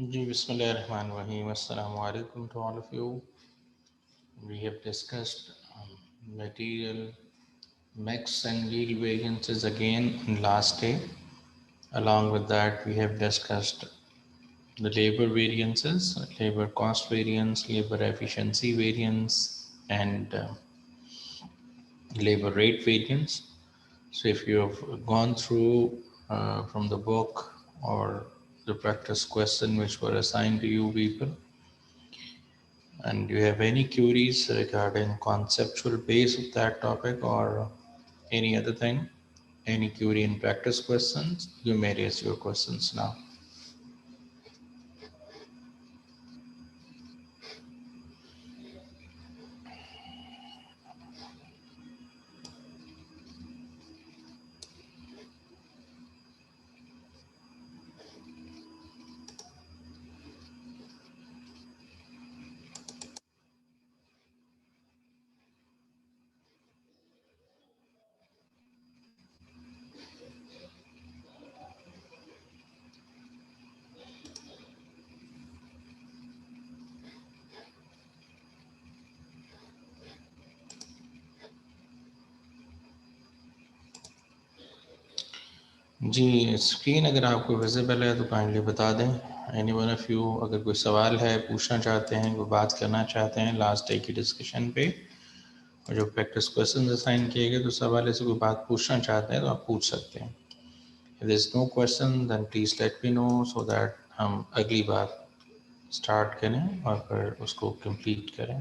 Ji, Bismillahirrahmanirrahim. Assalamu alaikum to all of you. We have discussed material mix and yield variances again in last day. Along with that, we have discussed the labor variances, labor cost variance, labor efficiency variance, and labor rate variance. So if you have gone through from the book or the practice question which were assigned to you people, and do you have any queries regarding conceptual base of that topic or any other thing, any query in practice questions, you may raise your questions now. जी, screen अगर आपको visible है तो kindly बता दें। Any one of you अगर कोई सवाल है, पूछना चाहते हैं, कोई बात करना चाहते हैं लास्ट डे की डिस्कशन पे, और जो प्रैक्टिस क्वेश्चन असाइन किए गए तो सवाल से कोई बात पूछना चाहते हैं तो आप पूछ सकते हैं। If there is no question then please let me know so that हम अगली बार स्टार्ट करें और फिर उसको कंप्लीट करें।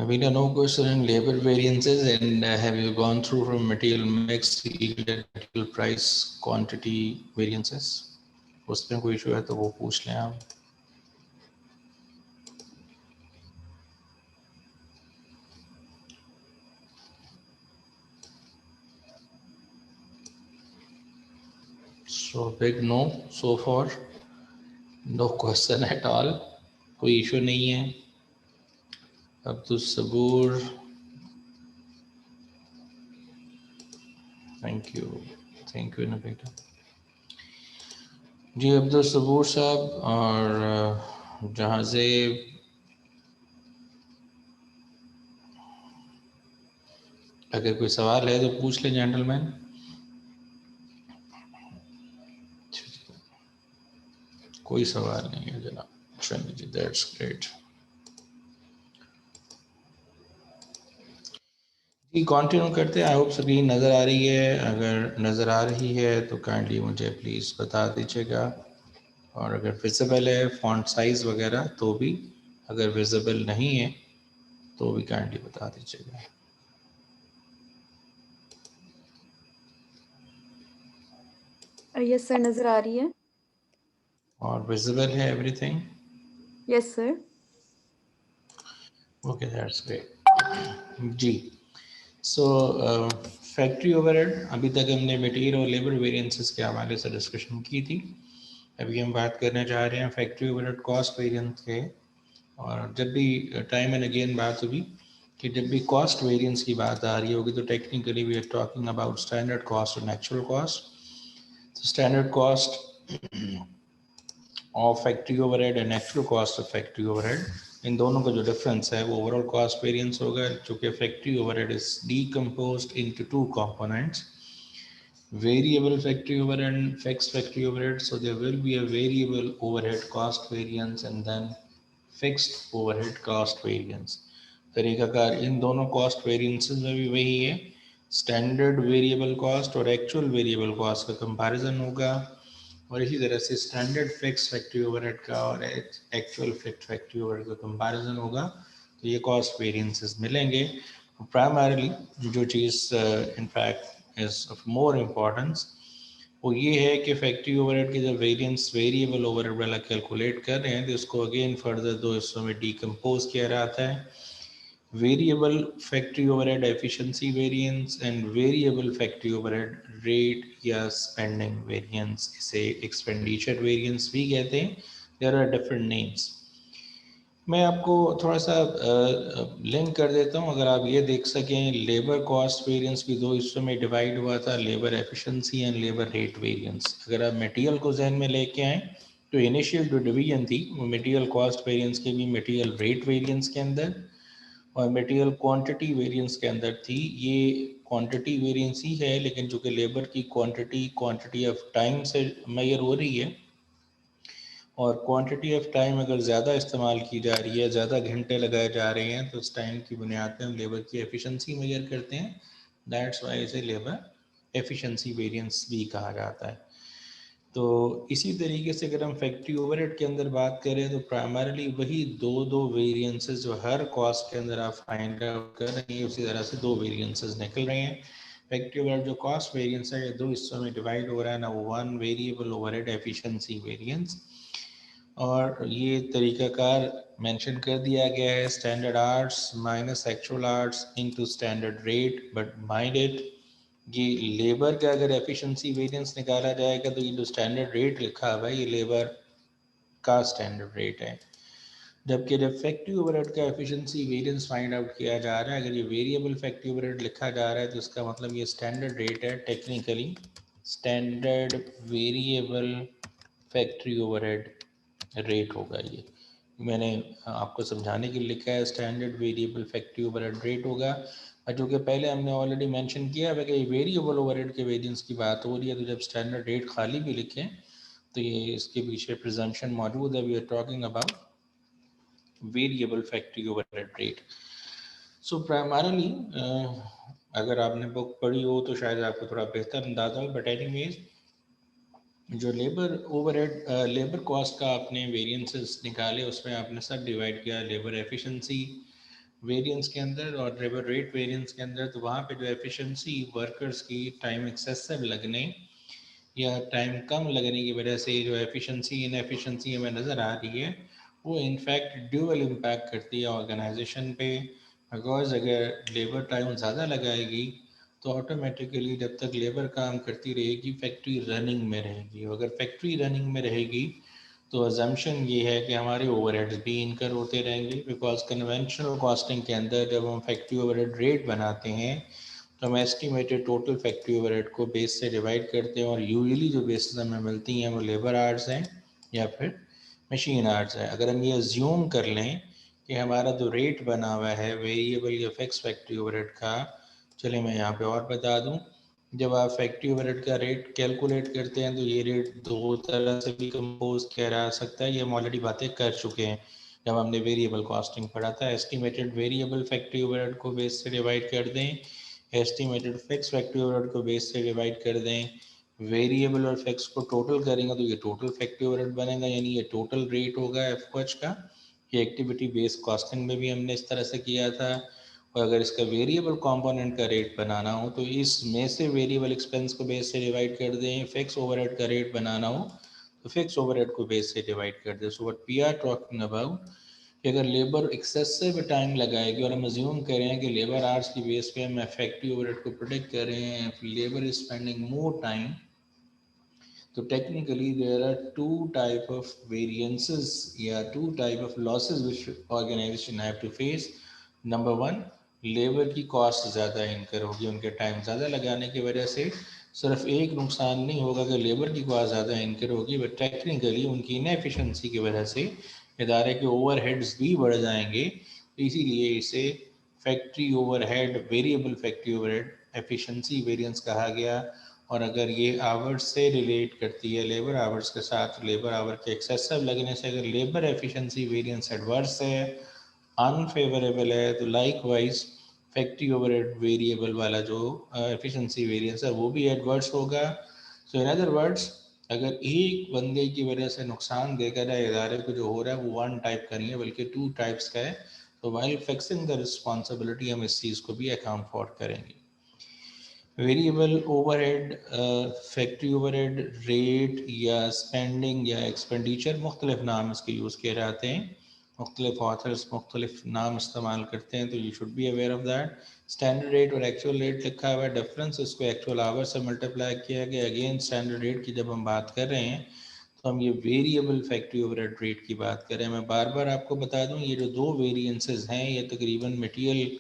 We know no question in labor variances, and have you gone through from material mix, yield, material price, quantity variances? उसमें कोई issue है तो वो पूछ लें आप। So big no so far, no question at all, कोई इशू नहीं है। अब्दुल सबूर, थैंक यू ना बेटा जी। अब्दुल सबूर साहब और जहाज़े, अगर कोई सवाल है तो पूछ लें जेंटलमैन। कोई सवाल नहीं है जनाब। चलिए जी, दैट्स ग्रेट जी। कंटिन्यू करते हैं। आई होप स्क्रीन नज़र आ रही है। अगर नज़र आ रही है तो काइंडली मुझे प्लीज़ बता दीजिएगा, और अगर विजिबल है फॉन्ट साइज़ वगैरह तो भी, अगर विजिबल नहीं है तो भी काइंडली बता दीजिएगा। यस सर, नज़र आ रही है। और विजिबल है everything? Yes sir. Okay, that's great जी। सो फैक्ट्री ओवरहेड, अभी तक हमने मटेरियल और लेबर वेरिएंसेस के हवाले से डिस्कशन की थी। अभी हम बात करने जा रहे हैं फैक्ट्री ओवरहेड कॉस्ट वेरिएंस के। और जब भी टाइम एंड अगेन बात होगी कि जब भी कॉस्ट वेरिएंस की बात आ रही होगी तो technically we are talking about standard cost और actual cost. Standard cost of factory overhead and actual cost of factory overhead, इन दोनों का जो डिफरेंस है वो ओवरऑल कॉस्ट वेरिएंस होगा। चूँकि factory overhead is decomposed into two components, variable factory overhead and fixed factory overhead. So there will be a variable overhead cost variance and then fixed overhead cost variance. तरीकाकार इन दोनों cost variances में भी वही है, standard variable cost और actual variable cost का comparison होगा, और इसी तरह से स्टैंडर्ड फिक्स फैक्ट्री ओवरहेड का और एक्चुअल फिक्स फैक्ट्री ओवरहेड का कंपैरिजन होगा। तो ये कॉस्ट वेरिएंसेस मिलेंगे। प्राइमरीली जो चीज़ in fact is of more importance वो ये है कि फैक्ट्री ओवरहेड की जब वेरिएंस वेरिएबल ओवरहेड वाला कैलकुलेट कर रहे हैं तो इसको अगेन फर्दर दो हिस्सों में डीकम्पोज किया जाता है। Variable factory overhead efficiency variance and variable factory overhead rate या स्पेंडिंग वेरिएंस, इसे एक्सपेंडिचर वेरिएंस भी कहते हैं। There are different names. मैं आपको थोड़ा सा लिंक कर देता हूँ, अगर आप ये देख सकें, लेबर कॉस्ट वेरिएंस भी दो हिस्सों में डिवाइड हुआ था, labour efficiency and labour rate variance. अगर आप मटेरियल को जहन में लेके आएँ तो इनिशियल जो डिवीजन थी वो मटेरियल कॉस्ट वेरिएंस के भी मटेरियल रेट वेरिएंस के अंदर और मटेरियल क्वांटिटी वेरिएंस के अंदर थी। ये क्वांटिटी वेरिएंस ही है, लेकिन चूँकि लेबर की क्वांटिटी ऑफ टाइम से मेजर हो रही है और क्वांटिटी ऑफ टाइम अगर ज़्यादा इस्तेमाल की जा रही है, ज़्यादा घंटे लगाए जा रहे हैं, तो उस टाइम की बुनियाद पर हम लेबर की एफिशिएंसी मेजर करते हैं। दैट्स वाई इसे लेबर एफिशिएंसी वेरिएंस भी कहा जाता है। तो इसी तरीके से अगर हम फैक्ट्री ओवरहेड के अंदर बात करें तो प्राइमरली वही दो वेरिएंसेस जो हर कॉस्ट के अंदर आप फाइंड आउट कर रहे हैं, उसी तरह से दो वेरिएंसेस निकल रहे हैं। फैक्ट्री ओवरहेड जो कॉस्ट वेरिएंस है, ये दो हिस्सों में डिवाइड हो रहा है ना, one variable overhead efficiency variance, और ये तरीकाकार मेंशन कर दिया गया है, standard hours minus actual hours into standard rate. But mind it, ये लेबर का अगर एफिशिएंसी वेरिएंस निकाला जाएगा तो ये जो स्टैंडर्ड रेट लिखा हुआ है ये लेबर का स्टैंडर्ड रेट है, जबकि जब फैक्ट्री ओवरहेड का एफिशिएंसी वेरिएंस फाइंड आउट किया जा रहा है, अगर ये वेरिएबल फैक्ट्री ओवरहेड लिखा जा रहा है तो इसका मतलब ये स्टैंडर्ड रेट है, technically standard variable factory overhead rate होगा। ये मैंने आपको समझाने के लिए लिखा है, standard variable factory overhead rate होगा। और जो कि पहले हमने ऑलरेडी मेंशन किया है कि वेरिएबल ओवरहेड के वेरिएंस की बात हो रही है, तो जब स्टैंडर्ड रेट खाली भी लिखें तो ये इसके पीछे प्रिजम्पशन मौजूद है, we are talking about variable factory overhead rate. So primarily अगर आपने बुक पढ़ी हो तो शायद आपको थोड़ा बेहतर अंदाजा हो, बट एनीवेज जो लेबर ओवरहेड लेबर कॉस्ट का आपने वेरिएंसेस निकाले, उसमें आपने सब डिवाइड किया लेबर एफिशिएंसी वेरिएंस के अंदर और लेबर रेट वेरिएंस के अंदर। तो वहाँ पे जो एफिशिएंसी वर्कर्स की टाइम एक्सेसिव लगने या टाइम कम लगने की वजह से जो एफिशिएंसी इनएफिशिएंसी हमें नज़र आ रही है, वो इनफैक्ट ड्यूअल इम्पैक्ट करती है ऑर्गेनाइजेशन पे। बिकॉज अगर लेबर टाइम ज़्यादा लगाएगी तो ऑटोमेटिकली जब तक लेबर काम करती रहेगी फैक्ट्री रनिंग में रहेगी, अगर फैक्ट्री रनिंग में रहेगी तो अजम्पशन ये है कि हमारे ओवरहेड्स भी इनकर होते रहेंगे। बिकॉज कन्वेंशनल कॉस्टिंग के अंदर जब हम फैक्ट्री ओवरहेड रेट बनाते हैं तो हम एस्टिमेटेड टोटल फैक्ट्री ओवरहेड को बेस से डिवाइड करते हैं, और यूजुअली जो बेसिस हमें मिलती हैं वो लेबर आवर्स हैं या फिर मशीन आवर्स है। अगर हम ये अज्यूम कर लें कि हमारा जो रेट बना हुआ है वेरिएबल या फिक्स फैक्ट्री ओवरहेड का, चलिए मैं यहाँ पे और बता दूँ, जब आप फैक्ट्री ओवरहेड का रेट कैलकुलेट करते हैं तो ये रेट दो तरह से भी कंपोज किया जा सकता है, ये हम ऑलरेडी बातें कर चुके हैं जब हमने वेरिएबल कॉस्टिंग पढ़ा था। एस्टिमेटेड वेरिएबल फैक्ट्री ओवरहेड को बेस से डिवाइड कर दें, एस्टिमेटेड फिक्स फैक्ट्री ओवरहेड को बेस से डिवाइड कर दें, वेरिएबल और फिक्स को टोटल करेंगे तो ये टोटल फैक्ट्री ओवरहेड बनेगा, यानी ये टोटल रेट होगा एफओएच का। ये एक्टिविटी बेस्ड कॉस्टिंग में भी हमने इस तरह से किया था। और अगर इसका वेरिएबल कंपोनेंट का रेट बनाना हो तो इसमें से वेरिएबल एक्सपेंस को बेस से डिवाइड कर दें, फिक्स ओवरहेड का रेट बनाना हो तो फिक्स ओवरहेड को बेस से डिवाइड कर दें। So what we are talking about कि अगर लेबर एक्सेसिव टाइम लगाएगी और हम अज्यूम कर रहे हैं कि लेबर आवर्स की बेस पे हम फैक्ट्री ओवरहेड को प्रोडिक्ट कर रहे हैं, labour is spending more time, तो technically there are two type of variances, yeah, two type of losses which organization have to face. Number one, labour की cost ज़्यादा इनकर होगी, उनके टाइम ज़्यादा लगाने की वजह से। सिर्फ एक नुकसान नहीं होगा कि लेबर की कॉस्ट ज़्यादा इनकर होगी, बट टेक्निकली उनकी इनएफिशिएंसी की वजह से इदारे के ओवरहेड्स भी बढ़ जाएंगे। तो इसीलिए इसे factory overhead variable factory overhead efficiency variance कहा गया। और अगर ये आवर्स से रिलेट करती है लेबर आवर्स के साथ, लेबर आवर के एक्सेसिव लगने से अगर लेबर एफिशिएंसी वेरिएंस एडवर्स है, अनफेवरेबल है, तो like wise factory overhead variable वाला जो एफिशिएंसी वेरिएंस है वो भी एडवर्स होगा। सो इन अदर वर्ड्स, अगर एक बंदे की वजह से नुकसान देखा जाए इदारे को जो हो रहा है वो वन टाइप का नहीं है बल्कि टू टाइप्स का है। तो वाइल फिक्सिंग द रिस्पॉन्सिबिलिटी हम इस चीज़ को भी अकाउंट फॉर करेंगे। Variable overhead, factory overhead rate या स्पेंडिंग या एक्सपेंडिचर, मुख्तलिफ नाम इसके यूज़ किए जाते हैं, मुख्तलिफ ऑथर्स मुख्तलिफ नाम इस्तेमाल करते हैं, तो you should be aware of that. Standard rate और एक्चुअल रेट लिखा हुआ है, डिफरेंस इसको एक्चुअल आवर से मल्टीप्लाई किया गया। अगेन स्टैंडर्ड रेट की जब हम बात कर रहे हैं तो हम ये वेरिएबल फैक्ट्री ओवरहेड रेट की बात करें। मैं बार बार आपको बता दूं, ये जो दो वेरिएंसेस हैं ये तकरीबन मटेरियल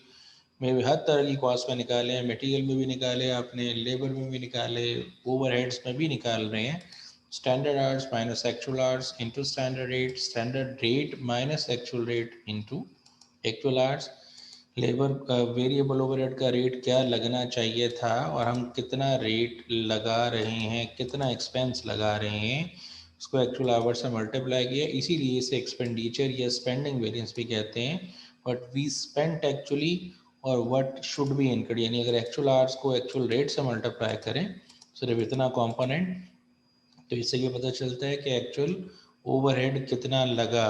में भी हर तरह की कॉस्ट में निकाले हैं, मटेरियल में भी निकाले आपने, लेबर में भी निकाले, ओवरहेड्स में भी निकाल रहे हैं। Standard hours minus actual hours into standard rate minus actual rate into actual hours, labour variable overhead का रेट क्या लगना चाहिए था और हम कितना रेट लगा रहे हैं, कितना एक्सपेंस लगा रहे हैं, उसको एक्चुअल आवर से मल्टीप्लाई किया, इसीलिए इसे एक्सपेंडिचर या स्पेंडिंग वेरिएंस भी कहते हैं। बट वी स्पेंट एक्चुअली और व्हाट शुड बी इनकर्ड, यानी अगर एक्चुअल आवर्स को एक्चुअल रेट से मल्टीप्लाई करें सिर्फ इतना कंपोनेंट, तो इससे ये पता चलता है कि एक्चुअल ओवरहेड कितना लगा,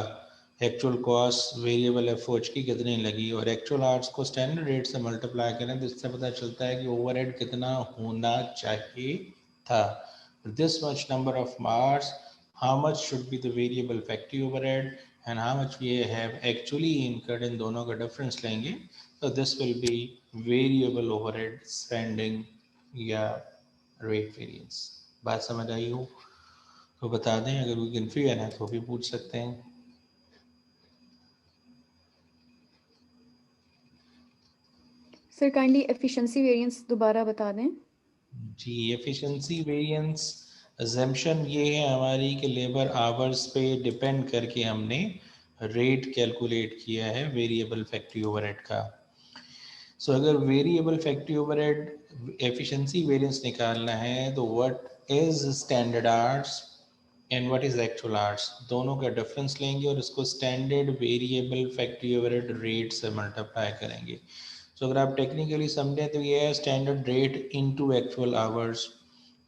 एक्चुअल कॉस्ट वेरिएबल एफओएच की कितनी लगी, और एक्चुअल आवर्स को स्टैंडर्ड रेट से मल्टीप्लाई करें तो इससे पता चलता है कि ओवरहेड कितना होना चाहिए था। This much number of hours, how much should be the variable factory overhead and how much we have actually incurred, इन दोनों का डिफरेंस लेंगे तो this will be variable overhead spending या रेट वेरिएंस। बात समझ आई हो तो बता दें, अगर कोई कन्फ्यूजन है तो भी पूछ सकते हैं। सर काइंडली एफिशिएंसी वेरिएंस दोबारा बता दें। जी, एफिशिएंसी वेरिएंस अजम्पशन ये है हमारी कि लेबर आवर्स पे डिपेंड करके हमने रेट कैलकुलेट किया है वेरिएबल फैक्ट्री ओवरहेड का। सो अगर variable factory overhead efficiency variance निकालना है तो what is standard hours and what is actual hours, दोनों का डिफरेंस लेंगे और इसको standard variable factory overhead rate से मल्टीप्लाई करेंगे। तो अगर आप टेक्निकली समझें तो ये है standard rate into actual hours,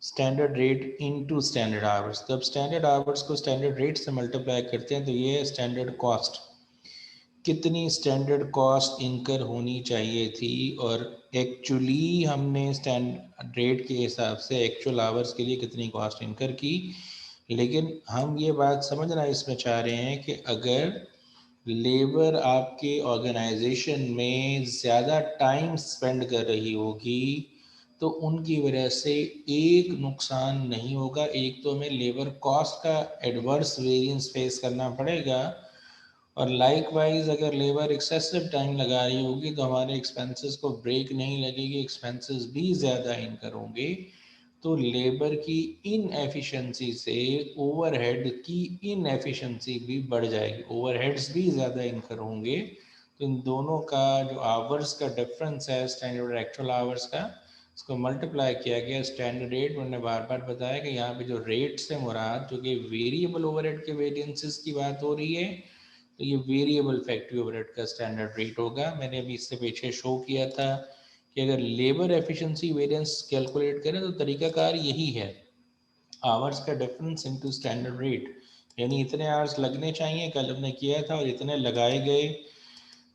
standard rate into standard hours. जब स्टैंडर्ड आवर्स को स्टैंडर्ड रेट से मल्टीप्लाई करते हैं तो ये है स्टैंडर्ड कॉस्ट, कितनी स्टैंडर्ड कॉस्ट इनकर होनी चाहिए थी, और एक्चुअली हमने स्टैंडर्ड रेट के हिसाब से एक्चुअल आवर्स के लिए कितनी कॉस्ट इनकर की। लेकिन हम ये बात समझना इसमें चाह रहे हैं कि अगर लेबर आपके ऑर्गेनाइजेशन में ज़्यादा टाइम स्पेंड कर रही होगी तो उनकी वजह से एक नुकसान नहीं होगा, एक तो हमें लेबर कॉस्ट का एडवर्स वेरिएंस फेस करना पड़ेगा, और लाइक वाइज अगर लेबर एक्सेसिव टाइम लगा रही होगी तो हमारे एक्सपेंसेस को ब्रेक नहीं लगेगी, एक्सपेंसेस भी ज़्यादा इनकर होंगे। तो लेबर की इनएफिशिएंसी से ओवरहेड की इनएफिशिएंसी भी बढ़ जाएगी, ओवरहेड्स भी ज़्यादा इनकर होंगे। तो इन दोनों का जो आवर्स का डिफरेंस है स्टैंडर्ड और एक्चुअल आवर्स का, इसको मल्टीप्लाई किया गया स्टैंडर्ड रेट। मैंने बार बार बताया कि यहाँ पे जो रेट से मुराद जो कि वेरिएबल ओवरहेड के वेरिएंसेस की बात हो रही है, तो ये वेरिएबल फैक्ट्री ओवरहेड का स्टैंडर्ड रेट होगा। मैंने अभी इससे पीछे शो किया था कि अगर लेबर एफिशिएंसी वेरिएंस कैलकुलेट करें तो तरीकाकार यही है, आवर्स का डिफरेंस इनटू स्टैंडर्ड रेट, यानी इतने आवर्स लगने चाहिए कल हमने किया था और इतने लगाए गए,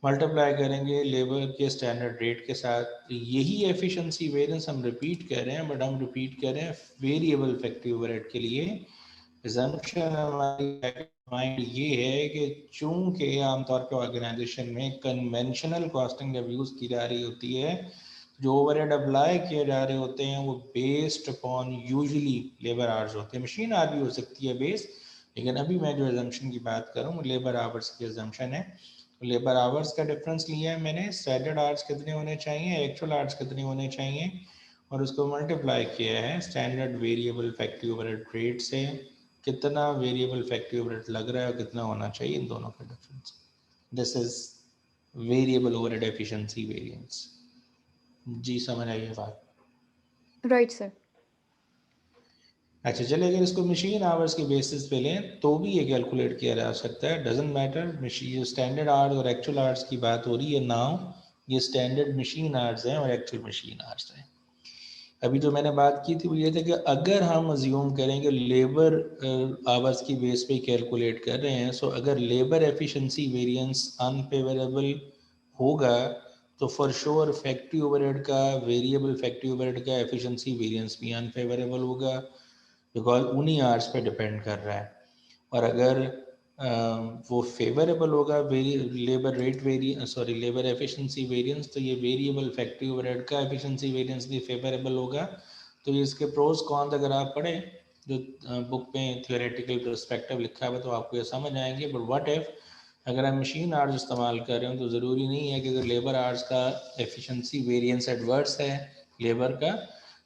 मल्टीप्लाई करेंगे लेबर के स्टैंडर्ड रेट के साथ। यही एफिशिएंसी वेरिएंस हम रिपीट कर रहे हैं, बट हम रिपीट कर रहे हैं वेरिएबल फैक्ट्री ओवरहेड के लिए। assumption हमारी माइंड ये है कि चूंकि आमतौर पे ऑर्गेनाइजेशन में कन्वेंशनल कॉस्टिंग जब यूज़ की जा रही होती है, जो ओवरहेड अप्लाई किए जा रहे होते हैं वो based upon usually labour hours होते हैं, मशीन आवर भी हो सकती है बेस, लेकिन अभी मैं जो एजम्पशन की बात कर रहा हूँ लेबर आवर्स की एजम्पशन है। तो लेबर आवर्स का डिफरेंस लिया है मैंने, स्टैंडर्ड आवर्स कितने होने चाहिए, एक्चुअल आवर्स कितने होने चाहिए, और उसको मल्टीप्लाई किया है standard variable factory overhead rate से, कितना वेरिएबल फैक्ट्री ओवरहेड लग रहा है और कितना होना चाहिए, इन दोनों का difference. This is variable overhead efficiency variance. जी समझ आई है बात? Right sir. अच्छा चलिए, अगर इसको मशीन आवर्स के बेसिस पे लें तो भी ये कैलकुलेट किया जा सकता है, doesn't matter. Machine standard hours और एक्चुअल आवर्स की बात हो रही है नाउ, ये स्टैंडर्ड मशीन आवर्स हैं और एक्चुअल मशीन आवर्स हैं। अभी जो मैंने बात की थी वो ये था कि अगर हम अज्यूम करें कि लेबर आवर्स की बेस पे कैलकुलेट कर रहे हैं, सो अगर लेबर एफिशिएंसी वेरिएंस अनफेवरेबल होगा तो फॉर श्योर फैक्ट्री ओवरहेड का, वेरिएबल फैक्ट्री ओवरहेड का एफिशिएंसी वेरिएंस भी अनफेवरेबल होगा, बिकॉज उन्हीं आवर्स पे डिपेंड कर रहा है। और अगर वो फेवरेबल होगा labour rate labour efficiency variance, तो ये वेरिएबल फैक्ट्री ओवरहेड का एफिशिएंसी वेरिएंस भी फेवरेबल होगा। तो ये इसके प्रोज कॉन्स अगर आप पढ़ें जो बुक में थियोरेटिकल पर्सपेक्टिव लिखा हुआ है तो आपको ये समझ आएंगे। बट व्हाट इफ अगर आप मशीन आवर्स इस्तेमाल कर रहे हो तो ज़रूरी नहीं है कि अगर लेबर आवर्स का एफिशिएंसी वेरिएंस एडवर्स है लेबर का,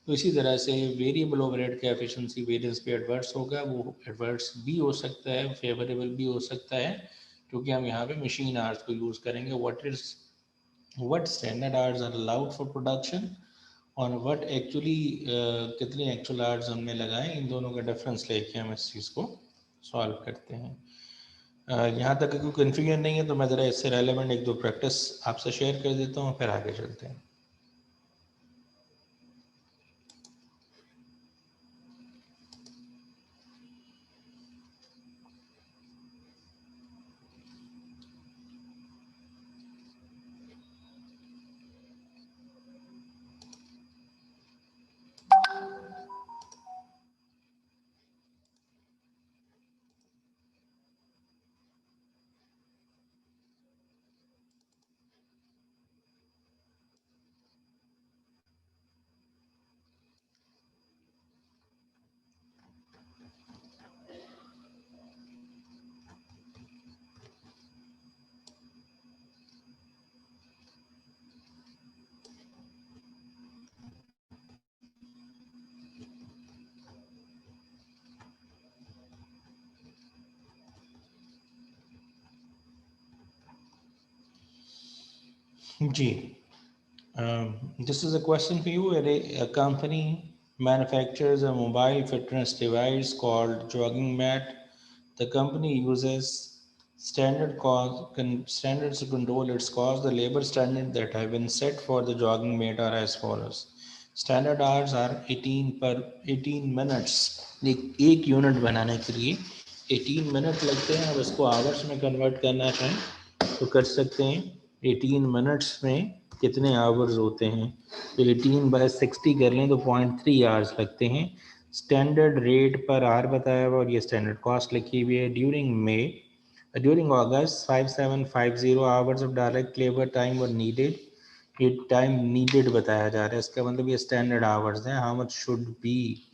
तो इसी तरह से वेरिएबल ओवरहेड का एफिशिएंसी वेरिएंस भी एडवर्स होगा। वो एडवर्स भी हो सकता है, फेवरेबल भी हो सकता है, क्योंकि हम यहाँ पे मशीन आवर्स को यूज़ करेंगे। what standard hours are allowed for production और what एक्चुअली कितने एक्चुअल आवर्स हमने लगाए, इन दोनों का डिफरेंस लेके हम इस चीज़ को सॉल्व करते हैं। यहाँ तक कोई कन्फ्यूजन नहीं है तो मैं ज़रा इससे रेलेवेंट एक दो प्रैक्टिस आपसे शेयर कर देता हूँ, फिर आगे चलते हैं। जी, this is a question for you. A company manufactures a mobile fitness device called jogging mat. The company uses standards to control its cost. The labor standards that have been set for the jogging mat are as follows. Standard hours are 18 minutes. एक unit बनाने के लिए 18 minute लगते हैं। अब इसको hours में convert करना चाहें तो कर सकते हैं। 18 मिनट्स में कितने आवर्स होते हैं, तो 18/60 कर लें तो 0.3 आवर्स लगते हैं। स्टैंडर्ड रेट पर आर बताया हुआ और ये स्टैंडर्ड कॉस्ट लिखी हुई है। During August 5750 hours of direct labour time were needed. ये टाइम नीडेड बताया जा रहा है, इसका मतलब ये स्टैंडर्ड आवर्स हैं। How much should B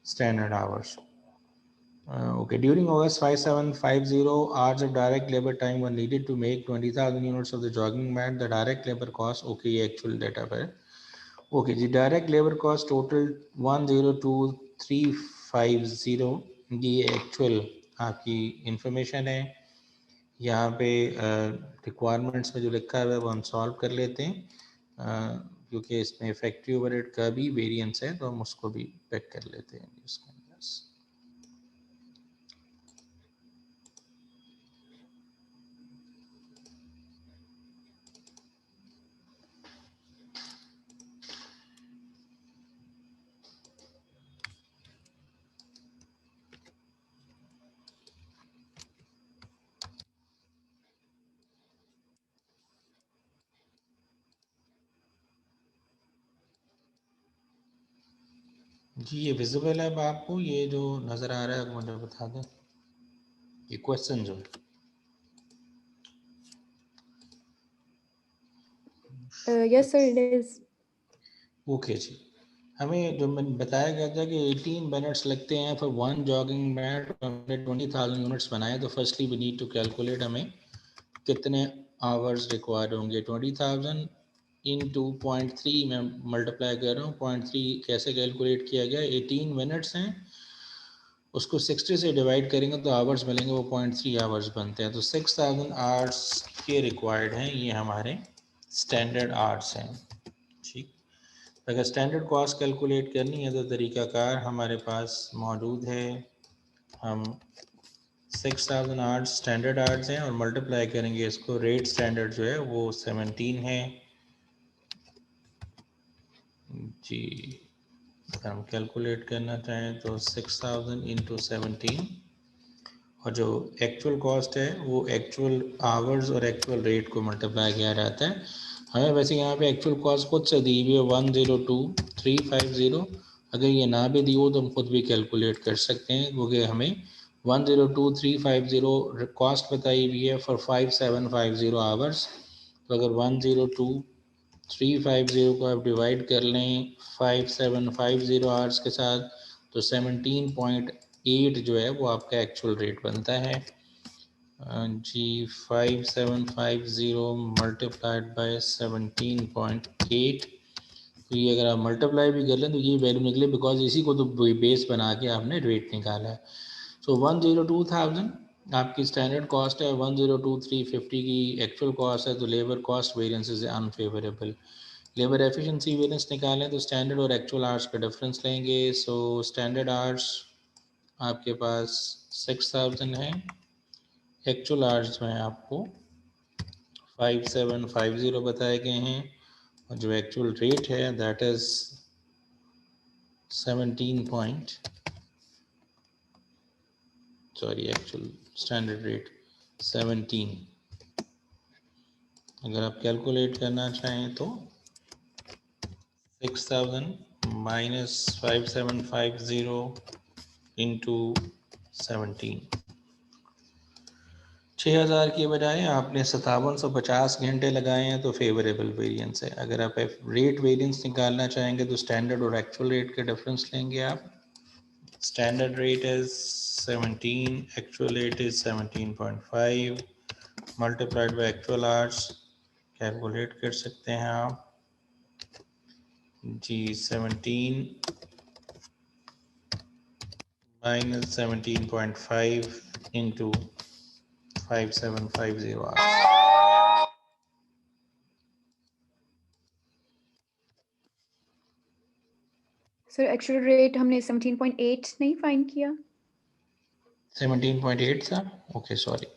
standard hours? Okay, during August 5750 hours of direct labor time were needed to make 20,000 units of the jogging mat. The direct labor cost, okay, ये actual data पर। Okay, the direct labor cost total 102,350, ये actual आपकी information है। यहाँ पे requirements में जो लिखा है वो हम सॉल्व कर लेते हैं, क्योंकि इसमें फैक्ट्री ओवरहेड का भी वेरिएंस है तो हम उसको भी पिक कर लेते हैं इसके अंदर। जी, ये विजिबल है अब आपको, ये जो नज़र आ रहा है मुझे बता दें ये क्वेश्चन जो Yes, sir, it is. Okay जी, हमें जो मैंने बताया गया था कि 18 मिनट्स लगते हैं फॉर वन जॉगिंग मैट। हमने 20,000 यूनिट्स बनाए तो firstly we need to calculate हमें कितने आवर्स रिक्वायर्ड होंगे। 20,000 इंटू 0.3 मैं मल्टीप्लाई कर रहा हूँ। 0.3 कैसे कैलकुलेट किया गया? 18 मिनट्स हैं, उसको 60 से डिवाइड करेंगे तो आवर्स मिलेंगे, वो 0.3 आवर्स बनते हैं। तो 6000 आवर्स के रिक्वायर्ड हैं, ये हमारे स्टैंडर्ड आवर्स हैं। ठीक, अगर स्टैंडर्ड कॉस्ट कैलकुलेट करनी है तो तरीकाकार हमारे पास मौजूद है। हम 6000 आवर्स स्टैंडर्ड आवर्स हैं और मल्टीप्लाई करेंगे इसको, रेट स्टैंडर्ड जो है वो 17 है जी। अगर हम कैलकुलेट करना चाहें तो 6000 इंटू 17 और जो एक्चुअल कॉस्ट है वो एक्चुअल आवर्स और एक्चुअल रेट को मल्टीप्लाई किया जाता है। हमें वैसे यहाँ पे एक्चुअल कॉस्ट खुद से दी हुई है 102,350। अगर ये ना भी दी हो तो हम खुद भी कैलकुलेट कर सकते हैं, क्योंकि हमें 102,350 कॉस्ट बताई हुई है फॉर 5750 आवर्स। तो अगर 102,350 को आप डिवाइड कर लें 5750 आवर्स के साथ तो 17.8 जो है वो आपका एक्चुअल रेट बनता है जी। 5750 मल्टीप्लाइड बाय 17.8, तो ये अगर आप मल्टीप्लाई भी कर लें तो ये वैल्यू निकले, बिकॉज इसी को तो बेस बना के आपने रेट निकाला है। सो 102,000 आपकी स्टैंडर्ड कॉस्ट है, 102,350 की एक्चुअल कॉस्ट है, तो labour cost variance is unfavourable. Labour efficiency variance निकालें तो स्टैंडर्ड और एक्चुअल आवर्स का डिफरेंस लेंगे। सो स्टैंडर्ड आवर्स आपके पास 6,000 है, एक्चुअल आवर्स में आपको 5750 बताए गए हैं, और जो एक्चुअल रेट है दैट इज 17 स्टैंडर्ड रेट 17। अगर आप कैलकुलेट करना चाहें तो 6,000 माइनस 5750 इंटू 17, 6,000 की बजाय आपने 5750 घंटे लगाए हैं तो फेवरेबल वेरिएंस है। अगर आप रेट वेरिएंस निकालना चाहेंगे तो स्टैंडर्ड और एक्चुअल रेट का डिफरेंस लेंगे आप। Standard rate is 17, actual rate is 17.5 multiplied by actual hours, calculate कर सकते हैं आप जी। 17 minus 17.5 into 5750 hours. Sir actual rate हमने 17.8 नहीं फाइंड किया। 17.8 था, ओके सॉरी।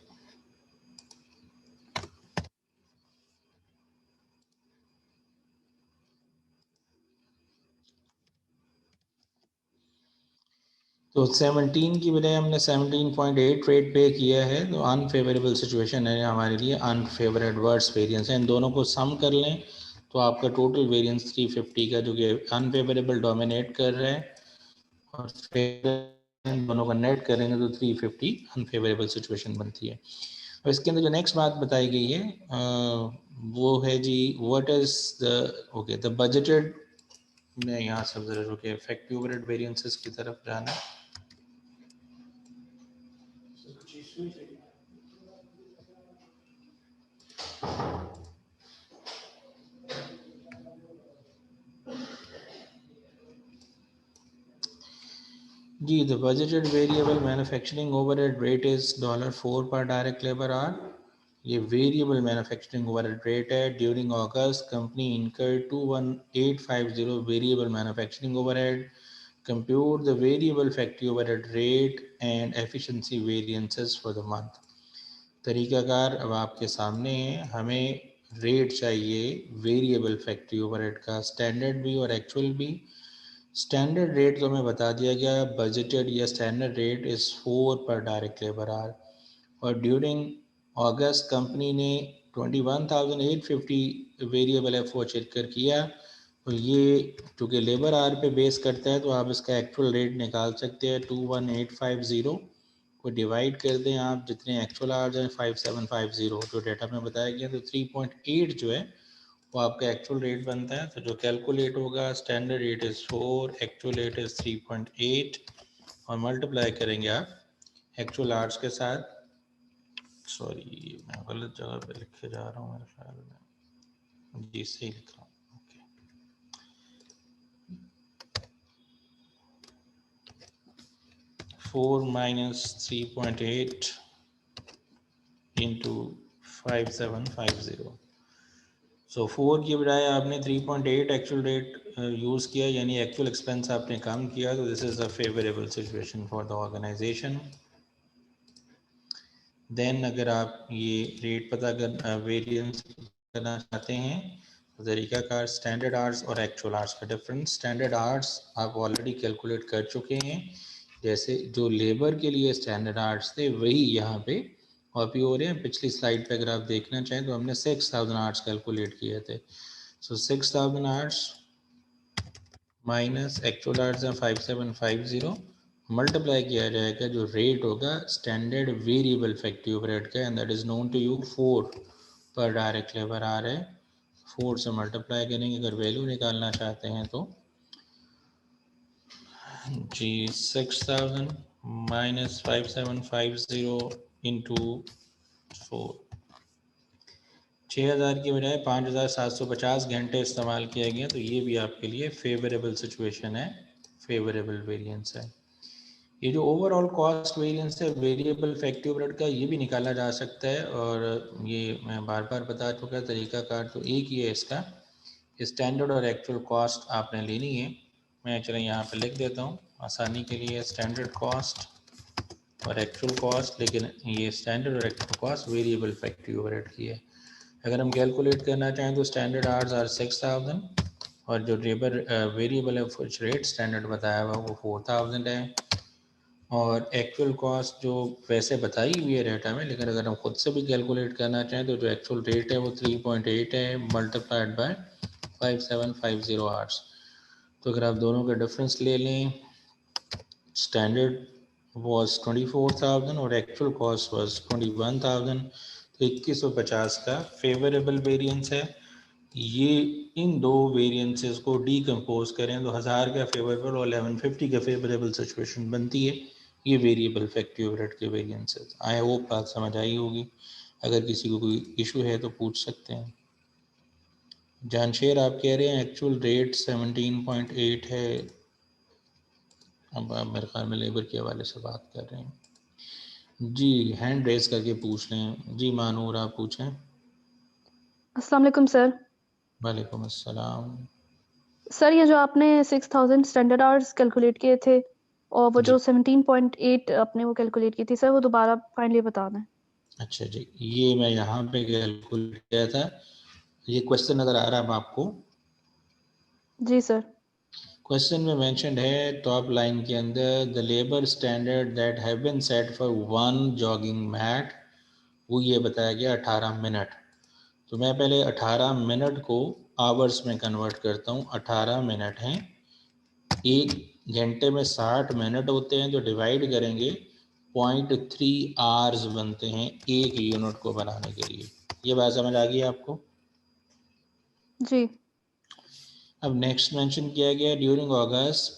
तो 17 की बजाय हमने 17.8 रेट पे किया है, तो अनफेवरेबल सिचुएशन है हमारे लिए, अनफेवर एडवर्स वेरिएंस है। इन दोनों को सम कर लें तो आपका टोटल वेरिएंस 350 का, जो कि अनफेवरेबल डोमिनेट कर रहा है, और फेवरेबल इन दोनों का नेट करेंगे तो 350 अनफेवरेबल सिचुएशन बनती है। और इसके अंदर जो नेक्स्ट बात बताई गई है वो है जी, व्हाट इज द बजटेड, मैं यहाँ सब जरा रुके, इफेक्टिव ओवरहेड वेरिएंसेस की तरफ जाना है। जी, the budgeted variable manufacturing overhead rate is $4 पर डायरेक्ट लेबर आवर। ये वेरिएबल मैन्युफैक्चरिंग ओवरहेड रेट है। During August company incurred 21,850 variable manufacturing overhead. Compute the variable factory overhead rate and efficiency variances for the month. तरीकाकार अब आपके सामने है। हमें rate चाहिए वेरिएबल फैक्ट्री ओवरहेड का, स्टैंडर्ड भी और एक्चुअल भी। स्टैंडर्ड रेट तो हमें बता दिया गया, बजटेड या स्टैंडर्ड रेट इज़ 4 पर डायरेक्ट लेबर आवर, और ड्यूरिंग अगस्त कंपनी ने 21,850 वेरिएबल एफओ चिरकर किया। तो ये चूँकि लेबर आवर पे बेस करता है तो आप इसका एक्चुअल रेट निकाल सकते हैं। 21,850 को डिवाइड कर दें आप, जितने एक्चुअल आवर्स हैं 5750 जो डेटा में बताया गया, तो 3.8 जो है वो आपका एक्चुअल रेट बनता है। तो जो कैलकुलेट होगा, standard rate is 4, actual rate is 3.8, और मल्टीप्लाई करेंगे आप एक्चुअल आवर्स के साथ। सॉरी, मैं गलत जगह पे लिखे जा रहा हूँ मेरे ख्याल में, जी सही लिख रहा हूँ। Okay, 4 minus 3.8 into 5750। सो 4 की बजाय आपने 3.8 एक्चुअल रेट यूज़ किया, यानी एक्चुअल एक्सपेंस आपने कम किया, तो this is a favourable situation for the organisation. Then अगर आप ये रेट पता कर वेरिएंस करना चाहते हैं तो तरीकाकार स्टैंडर्ड आवर्स और एक्चुअल आवर्स का डिफरेंस। स्टैंडर्ड आवर्स आप ऑलरेडी कैलकुलेट कर चुके हैं, जैसे जो लेबर के लिए स्टैंडर्ड आवर्स थे वही यहाँ पे कॉपी हो रहे हैं। पिछली स्लाइड पे अगर आप देखना चाहें तो हमने 6,000 आवर्स कैलकुलेट किए थे। So 6,000 hours minus actual hours हैं 5750, मल्टीप्लाई किया जाएगा जो रेट होगा स्टैंडर्ड वेरिएबल फैक्ट्री ओवरहेड का, and that is known to you 4 पर डायरेक्ट लेबर आ रहा है। 4 से मल्टीप्लाई करेंगे, अगर वैल्यू निकालना चाहते हैं तो जी 6000 माइनस 5750 इंटू 4, 6000 की बजाय 5750 घंटे इस्तेमाल किया गया, तो ये भी आपके लिए फेवरेबल सिचुएशन है, फेवरेबल वेरिएंस है। ये जो ओवरऑल कॉस्ट वेरिएंस है वेरिएबल फैक्टिव ओवरहेड का, ये भी निकाला जा सकता है, और ये मैं बार बार बता चुका तरीकाकार तो एक ही है इसका। स्टैंडर्ड और एक्चुअल कॉस्ट आपने लेनी है। मैं चलें यहाँ पे लिख देता हूँ आसानी के लिए, स्टैंडर्ड कॉस्ट और एक्चुअल कॉस्ट, लेकिन ये स्टैंडर्ड और एक्चुअल कॉस्ट वेरिएबल फैक्टिव ओवरहेड की है। अगर हम कैलकुलेट करना चाहें तो स्टैंडर्ड आवर्स आर 6000 और जो लेबर वेरिएबल है कुछ रेट स्टैंडर्ड बताया हुआ वो 4000 है, और एक्चुअल कॉस्ट जो वैसे बताई हुई है रेट में, लेकिन अगर हम खुद से भी कैलकुलेट करना चाहें तो जो एक्चुअल रेट है वो 3.8 है मल्टीप्लाइड बाय 5750 आवर्स। तो अगर आप दोनों का डिफरेंस ले लें, स्टैंडर्ड was 24,000 और एक्चुअल कॉस्ट was 21,000, तो 2150 का फेवरेबल वेरिएंस है। ये इन दो वेरिएंसेस को डीकम्पोज करें तो 1000 का फेवरेबल और 1150 का फेवरेबल सिचुएशन बनती है। ये वेरिएबल फैक्टिव ओवरहेड के वेरिएंसेस। आई होप बात समझ आई होगी। अगर किसी को कोई इशू है तो पूछ सकते हैं। जानशेर आप कह रहे हैं एक्चुअल रेट 17.8 है। अब आप मेरे ख्याल में लेबर के हवाले से बात कर रहे हैं। जी हैंड रेस करके पूछ लें। जी मानूर आप पूछें। अस्सलाम वालेकुम सर। वालेकुम अस्सलाम। सर ये जो आपने 6000 स्टैंडर्ड आवर्स कैलकुलेट किए थे और वो जी जो 17.8 आपने वो कैलकुलेट की थी सर, वो दोबारा फाइनली बता दें। अच्छा जी, ये मैं यहाँ पे कैलकुलेट किया था। ये क्वेश्चन नज़र आ रहा है आपको? जी सर। क्वेश्चन में मेंशन्ड है टॉप लाइन के अंदर, the labour standard that have been set for one jogging mat, वो ये बताया गया 18 मिनट। तो मैं पहले 18 मिनट को आवर्स में कन्वर्ट करता हूँ। 18 मिनट हैं, एक घंटे में 60 मिनट होते हैं, तो डिवाइड करेंगे 0.3 आवर्स बनते हैं एक यूनिट को बनाने के लिए। ये बात समझ आ गई आपको? जी अब नेक्स्ट मेंशन किया गया ड्यूरिंग अगस्त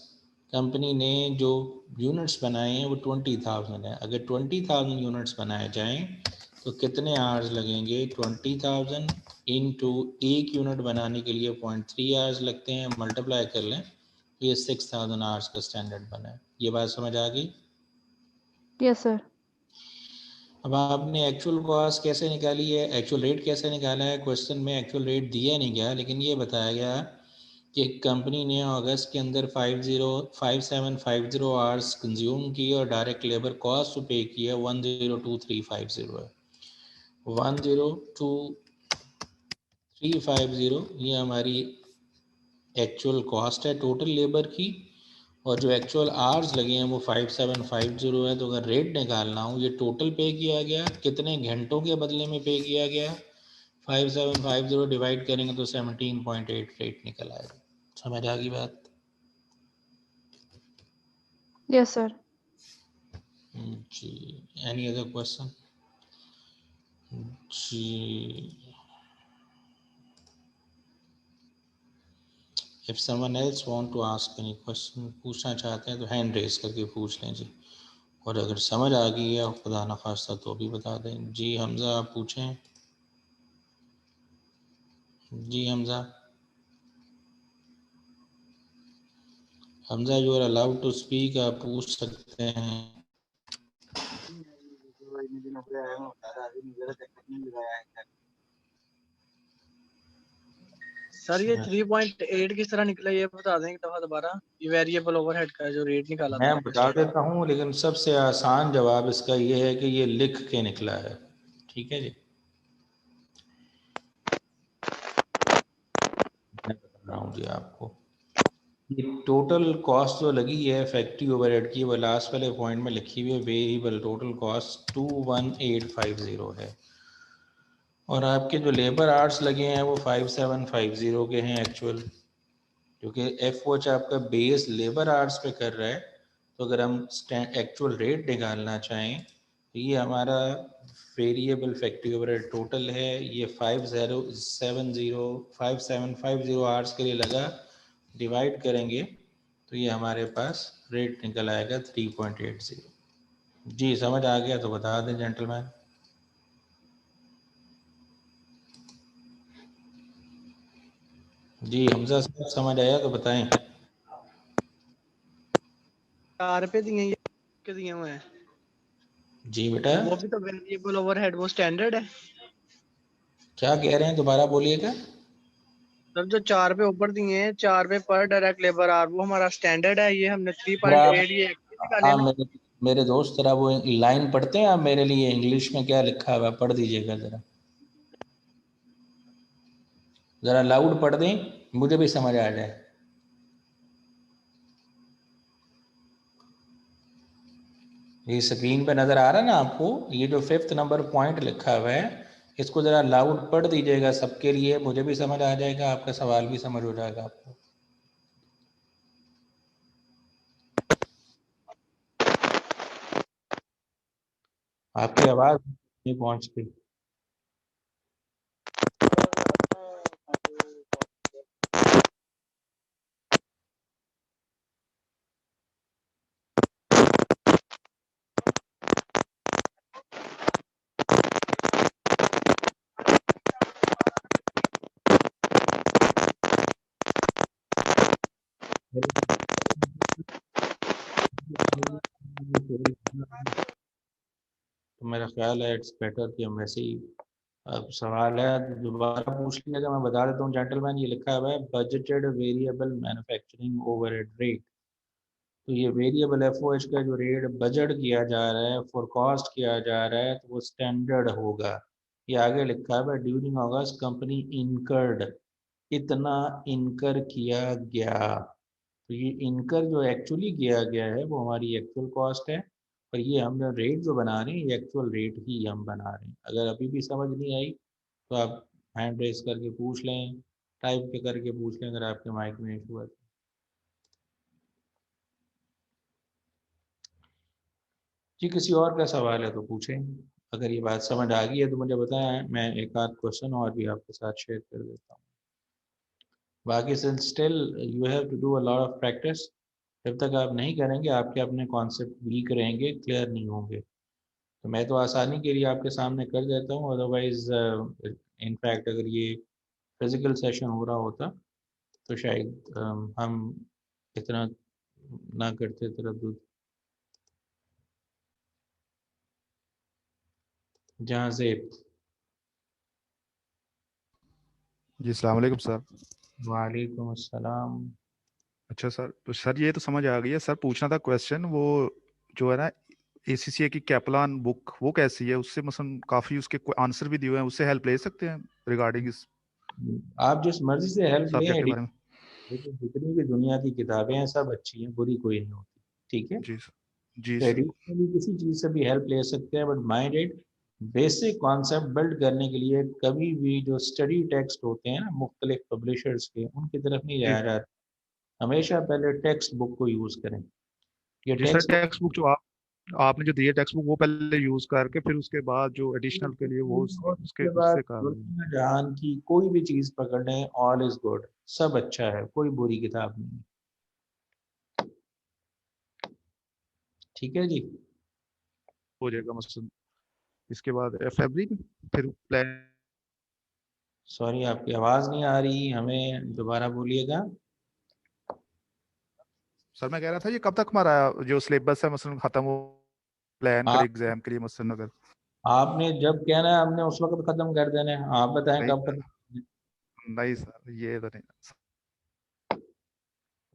कंपनी ने जो यूनिट्स बनाए हैं वो 20,000 है। अगर 20,000 यूनिट्स बनाए जाएं तो कितने आवर्स लगेंगे? 20,000 इंटू एक यूनिट बनाने के लिए 0.3 आवर्स लगते हैं, मल्टीप्लाई कर लें, ये 6,000 आवर्स का स्टैंडर्ड बना है। ये बात समझ आ गई? Yes sir. अब आपने एक्चुअल कॉस्ट कैसे निकाली है, एक्चुअल रेट कैसे निकाला है? क्वेश्चन में एक्चुअल रेट दिया नहीं गया, लेकिन ये बताया गया कि कंपनी ने अगस्त के अंदर 5750 आवर्स कंज्यूम किए और डायरेक्ट लेबर कॉस्ट पे किया 102350 है। 102350 ये हमारी एक्चुअल कॉस्ट है टोटल लेबर की, और जो एक्चुअल आवर्स लगे हैं वो 5750 है। तो अगर रेट निकालना हो, ये टोटल पे किया गया, कितने घंटों के बदले में पे किया गया, 5750 डिवाइड करेंगे तो 17.8 रेट निकल आएगा। समझ आ गई बात? Yes sir. जी एनी अदर क्वेश्चन? जी if someone else want to ask any question, पूछना चाहते हैं तो हैंड रेस करके पूछ लें जी। और अगर समझ आ गई है खुदा न खास्ता तो भी बता दें। जी हमज़ा आप पूछें। जी Hamza, Hamza you are allowed to speak, आप पूछ सकते हैं। सर ये 3.8 किस तरह निकला ये बता दें एक दफा दोबारा। ये वेरिएबल ओवरहेड का जो रेट निकाला था मैं आपने बता सर। देता हूँ, लेकिन सबसे आसान जवाब इसका ये है कि ये लिख के निकला है। ठीक है जी, मैं बता रहा हूँ जी आपको। ये टोटल कॉस्ट जो लगी है फैक्ट्री ओवरहेड की, वो लास्ट वाले पॉइंट में लिखी हुई है, वेरिएबल टोटल कॉस्ट 21850 है, और आपके जो लेबर आवर्स लगे हैं वो 5750 के हैं एक्चुअल, क्योंकि एफ वॉच आपका बेस लेबर आवर्स पे कर रहा है। तो अगर हम एक्चुअल रेट निकालना चाहें तो ये हमारा वेरिएबल फैक्ट्री ओवरहेड टोटल है, ये 5750 आवर्स के लिए लगा, डिवाइड करेंगे तो ये हमारे पास रेट निकल आएगा 3.80। जी समझ आ गया तो बता दें जेंटलमैन। जी हमजा साहब समझ आया तो बताएं। 4 पे दिए ये के दिए हुए हैं, जी बेटा वो भी तो वेरिएबल ओवरहेड वो स्टैंडर्ड है क्या कह रहे हैं, दोबारा बोलिएगा। सर। जो 4 पे ऊपर दिए हैं, 4 पे पर डायरेक्ट लेबर आर, वो हमारा स्टैंडर्ड है। ये हमने जरा आप 3.8 ये एक्चुअली निकाले ना। मेरे दोस्त जरा वो लाइन पढ़ते हैं आप मेरे लिए, इंग्लिश में क्या लिखा हुआ है पढ़ दीजिएगा जरा, जरा लाउड पढ़ दें मुझे भी समझ आ जाए। ये स्क्रीन पे नजर आ रहा है ना आपको, ये जो 5th नंबर पॉइंट लिखा हुआ है इसको जरा लाउड पढ़ दीजिएगा सबके लिए, मुझे भी समझ आ जाएगा, आपका सवाल भी समझ हो जाएगा आपको। आपकी आवाज नहीं पहुंचती। तो मेरा ख्याल है इट्स बेटर कि हम वैसे ही, अब सवाल है दोबारा पूछ लिएगा, मैं बता देता हूँ जेंटलमैन। ये लिखा हुआ है budgeted variable manufacturing overhead rate. तो ये वेरिएबल एफओएच का जो रेट बजट किया जा रहा है, फोरकास्ट किया जा रहा है, तो वो स्टैंडर्ड होगा। ये आगे लिखा है ड्यूरिंग अगस्त कंपनी इनकर्ड, इतना इनकर किया गया। तो ये इनकर जो एक्चुअली किया गया है वो हमारी एक्चुअल कॉस्ट है, और ये हम जो रेट जो बना रहे हैं ये एक्चुअल रेट ही हम बना रहे हैं। अगर अभी भी समझ नहीं आई तो आप हैंड रेस करके पूछ लें, टाइप के करके पूछ लें अगर आपके माइक में इशू है। जी किसी और का सवाल है तो पूछें, अगर ये बात समझ आ गई है तो मुझे बताएं, मैं एक आध क्वेश्चन और भी आपके साथ शेयर कर देता हूँ। बाकी still you have to do a lot of practice. जब तक आप नहीं करेंगे आपके अपने कॉन्सेप्ट वीक रहेंगे, क्लियर नहीं होंगे। तो मैं तो आसानी के लिए आपके सामने कर देता हूँ, अदरवाइज इनफैक्ट अगर ये फिजिकल सेशन हो रहा होता तो शायद हम इतना ना करते तरद्दुद। जहाँ से जी अस्सलाम वालेकुम सर। वालेकुम अस्सलाम। अच्छा सर, तो सर ये तो समझ आ गई है सर। पूछना था क्वेश्चन, वो जो है ना एसीसीए की कैपलान बुक, वो कैसी है? उससे मसलन काफ़ी उसके आंसर भी दिए हुए हैं, उससे हेल्प ले सकते हैं रिगार्डिंग इस आप जिस मर्जी से हेल्प लें, सब्जेक्ट के बारे में? लेकिन जितनी भी दुनिया की किताबें हैं सब अच्छी हैं, बुरी कोई नहीं होती। ठीक है, जी सर। जी तो सर। एडिशनली किसी चीज़ से भी हेल्प ले सकते हैं, but mind it basic concept build करने के लिए कभी भी जो स्टडी टेक्स्ट होते हैं ना मुख्तलिफ पब्लिशर्स के, उनकी तरफ नहीं जी जाया जाता। हमेशा पहले टेक्स्ट बुक को यूज़ करें। ये जी sir, textbook textbook जो आपने जो दी है टेक्स्ट बुक, वो पहले यूज करके फिर उसके बाद जो एडिशनल के लिए वो और उसके उसके बाद उससे काम लें। दुनिया जहान की कोई भी चीज़ पकड़ लें, ऑल इज गुड, सब अच्छा है, कोई बुरी किताब नहीं है। ठीक है जी। हो जाएगा मसलन। इसके बाद फैब्रिक फिर प्लान। सॉरी आपकी आवाज़ नहीं आ रही, हमें दोबारा बोलिएगा। सर मैं कह रहा था ये कब तक हमारा जो सिलेबस है मसलन खत्म हो, प्लान कर आप एग्जाम के लिए मसलन अगर? आपने जब कहना है हमने उस वक्त खत्म कर देना है, आप बताएं नहीं कब खत्म करना है। नहीं सर, ये तो नहीं।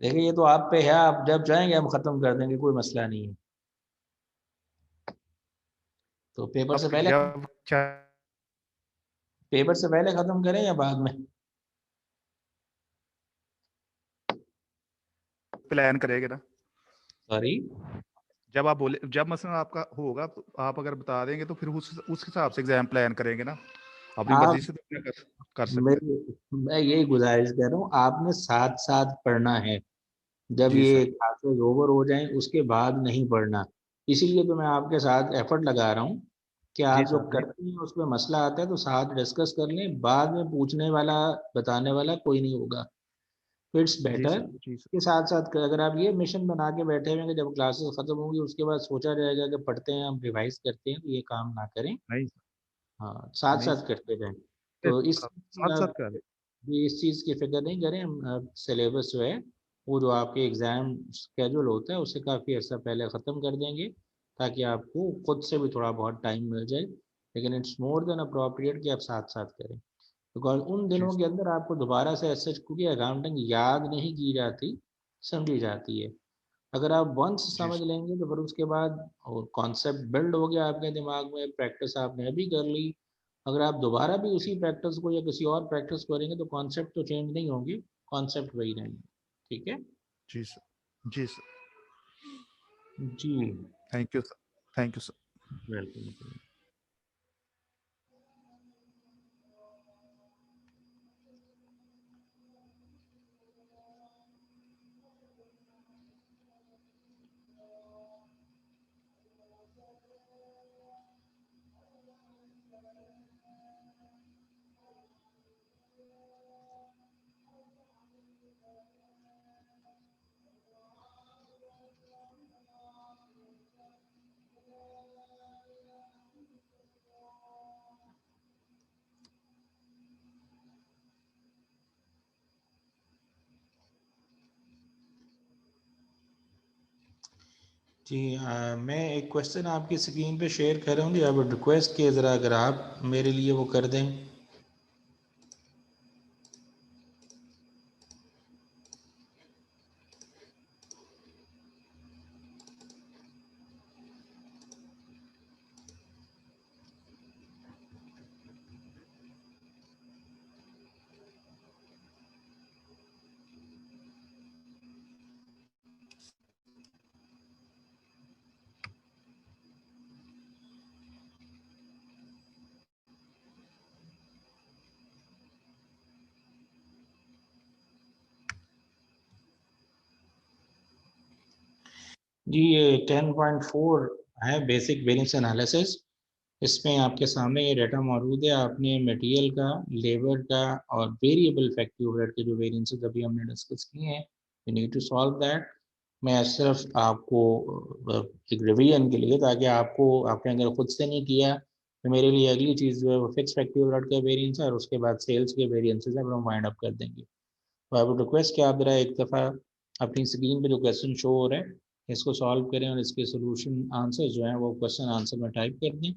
देखिए ये तो आप पे है, आप जब चाहेंगे हम खत्म कर देंगे, कोई मसला नहीं है। तो पेपर से आप पहले, जब चाहे पेपर से पहले खत्म करें या बाद में? प्लान करेंगे ना। सॉरी, जब आप बोले, जब मसलन आपका होगा तो आप अगर बता देंगे तो फिर उस हिसाब से एग्जाम प्लान करेंगे ना। अपनी आप मर्जी से तो क्या कर मैं सकते हैं। मैं यही गुजारिश कर रहा हूँ, आपने साथ साथ पढ़ना है। जब जी ये सर। क्लासेस ओवर हो जाएं उसके बाद नहीं पढ़ना। इसीलिए तो मैं आपके साथ एफर्ट लगा रहा हूँ कि जी आप जो सर। करते हैं उसमें मसला आता है तो साथ डिस्कस कर लें, बाद में पूछने वाला बताने वाला कोई नहीं होगा। इट्स जी बेटर सर, जी सर, के साथ साथ अगर आप ये मिशन बना के बैठे हुए हैं कि जब क्लासेस खत्म होंगी उसके बाद सोचा जाएगा कि पढ़ते हैं हम रिवाइज करते हैं, तो ये काम ना करें। नहीं हाँ, साथ नहीं साथ सर, करते रहें। तो इस साथ साथ कर रहे। ये इस चीज़ की फिक्र नहीं करें। हम सिलेबस जो है वो जो आपके एग्ज़ाम स्केड्यूल होता है उससे काफ़ी अर्सा पहले ख़त्म कर देंगे, ताकि आपको खुद से भी थोड़ा बहुत टाइम मिल जाए। लेकिन इट्स मोर देन अप्रोप्रिएट कि आप साथ साथ करें, बिकॉज उन जी दिनों के अंदर आपको दोबारा से सच, क्योंकि अकाउंटिंग याद नहीं की जाती, समझी जाती है। अगर आप वंस जी समझ लेंगे तो फिर उसके बाद कॉन्सेप्ट बिल्ड हो गया आपके दिमाग में, प्रैक्टिस आपने अभी कर ली। अगर आप दोबारा भी उसी प्रैक्टिस को या किसी और प्रैक्टिस करेंगे तो कॉन्सेप्ट तो चेंज नहीं होंगे, कॉन्सेप्ट वही रहेंगे। ठीक है जी सर, जी सर, जी, thank you sir, thank you sir. Welcome. जी मैं एक क्वेश्चन आपकी स्क्रीन पे शेयर कर रहा हूँ जी, आप रिक्वेस्ट किए ज़रा अगर आप मेरे लिए वो कर दें। जी ये 10.4 है, बेसिक वेरिएंस एनालिसिस। इसमें आपके सामने ये डाटा मौजूद है। आपने मटेरियल का, लेबर का और वेरिएबल फैक्ट्री ओवरहेड के जो वेरिएंसेस अभी हमने डिस्कस किए हैं, you need to solve that. मैं सिर्फ आपको एक रिवीजन के लिए, ताकि आपको, आपने अगर खुद से नहीं किया तो मेरे लिए अगली चीज़ जो है वो फिक्स फैक्ट्री ओवरहेड का वेरिएंस है, और उसके बाद सेल्स के वेरिएंसेस है, हम वाइंड अप कर देंगे। तो आई वुड रिक्वेस्ट कि आप जरा एक दफ़ा अपनी स्क्रीन पे जो क्वेश्चन शो हो रहा है इसको सॉल्व करें, और इसके सोल्यूशन आंसर जो है वो क्वेश्चन आंसर में टाइप कर दें,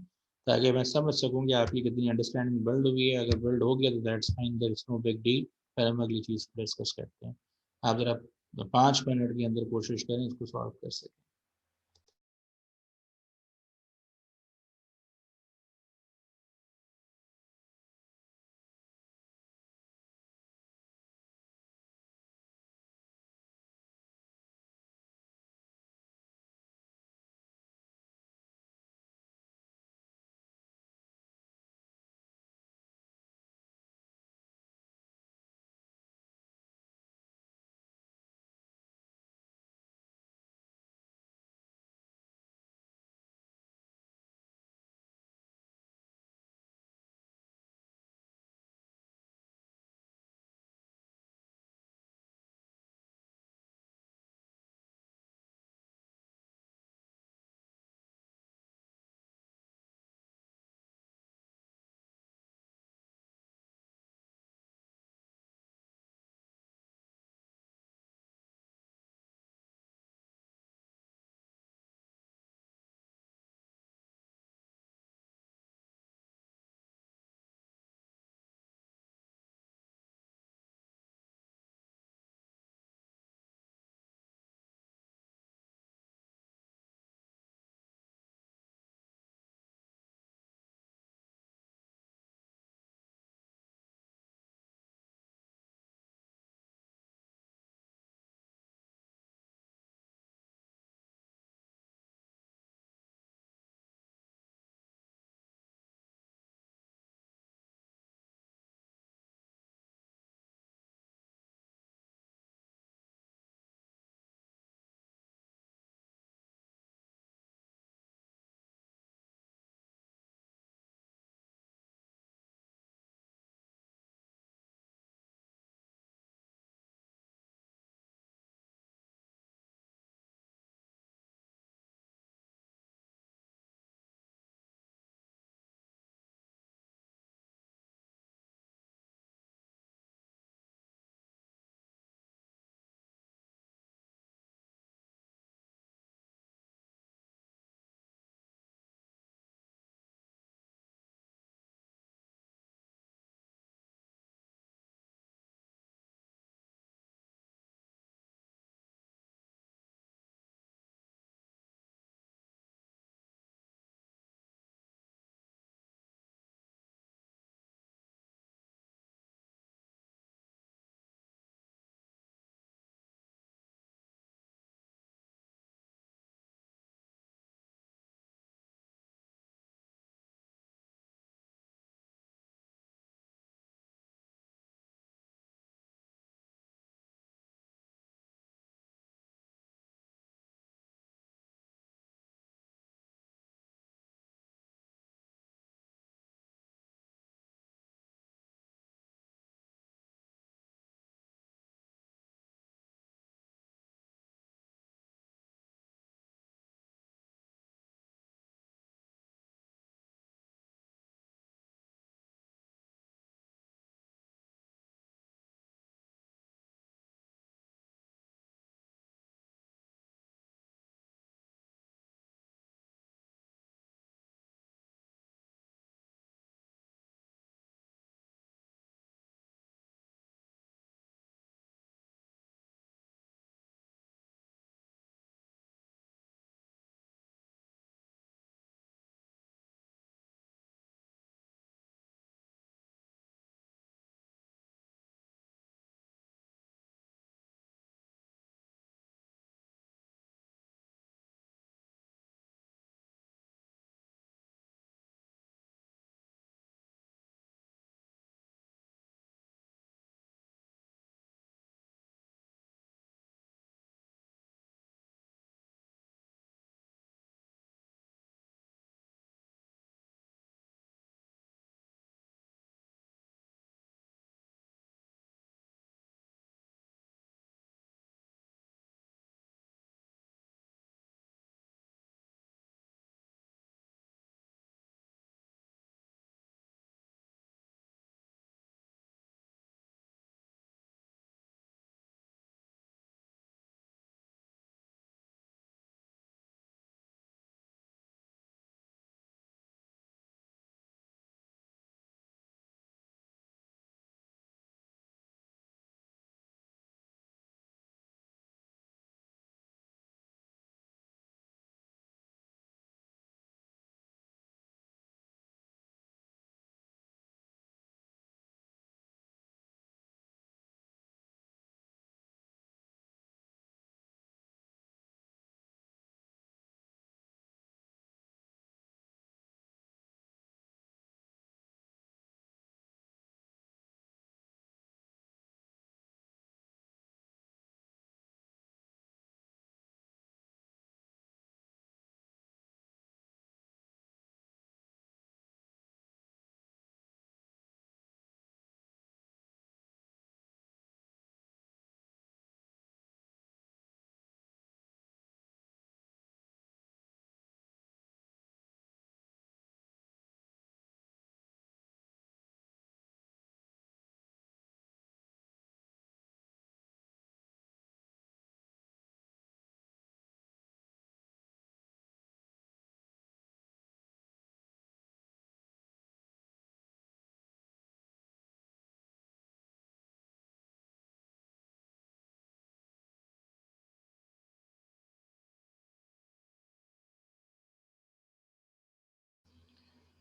ताकि मैं समझ सकूँ कि आपकी कितनी अंडरस्टैंडिंग बिल्ड हुई है। अगर बिल्ड हो गया तो that's fine, there is no big deal. फिर हम अगली चीज़ डिस्कस करते हैं। आप जरा 5 मिनट के अंदर कोशिश करें इसको सॉल्व कर सकें।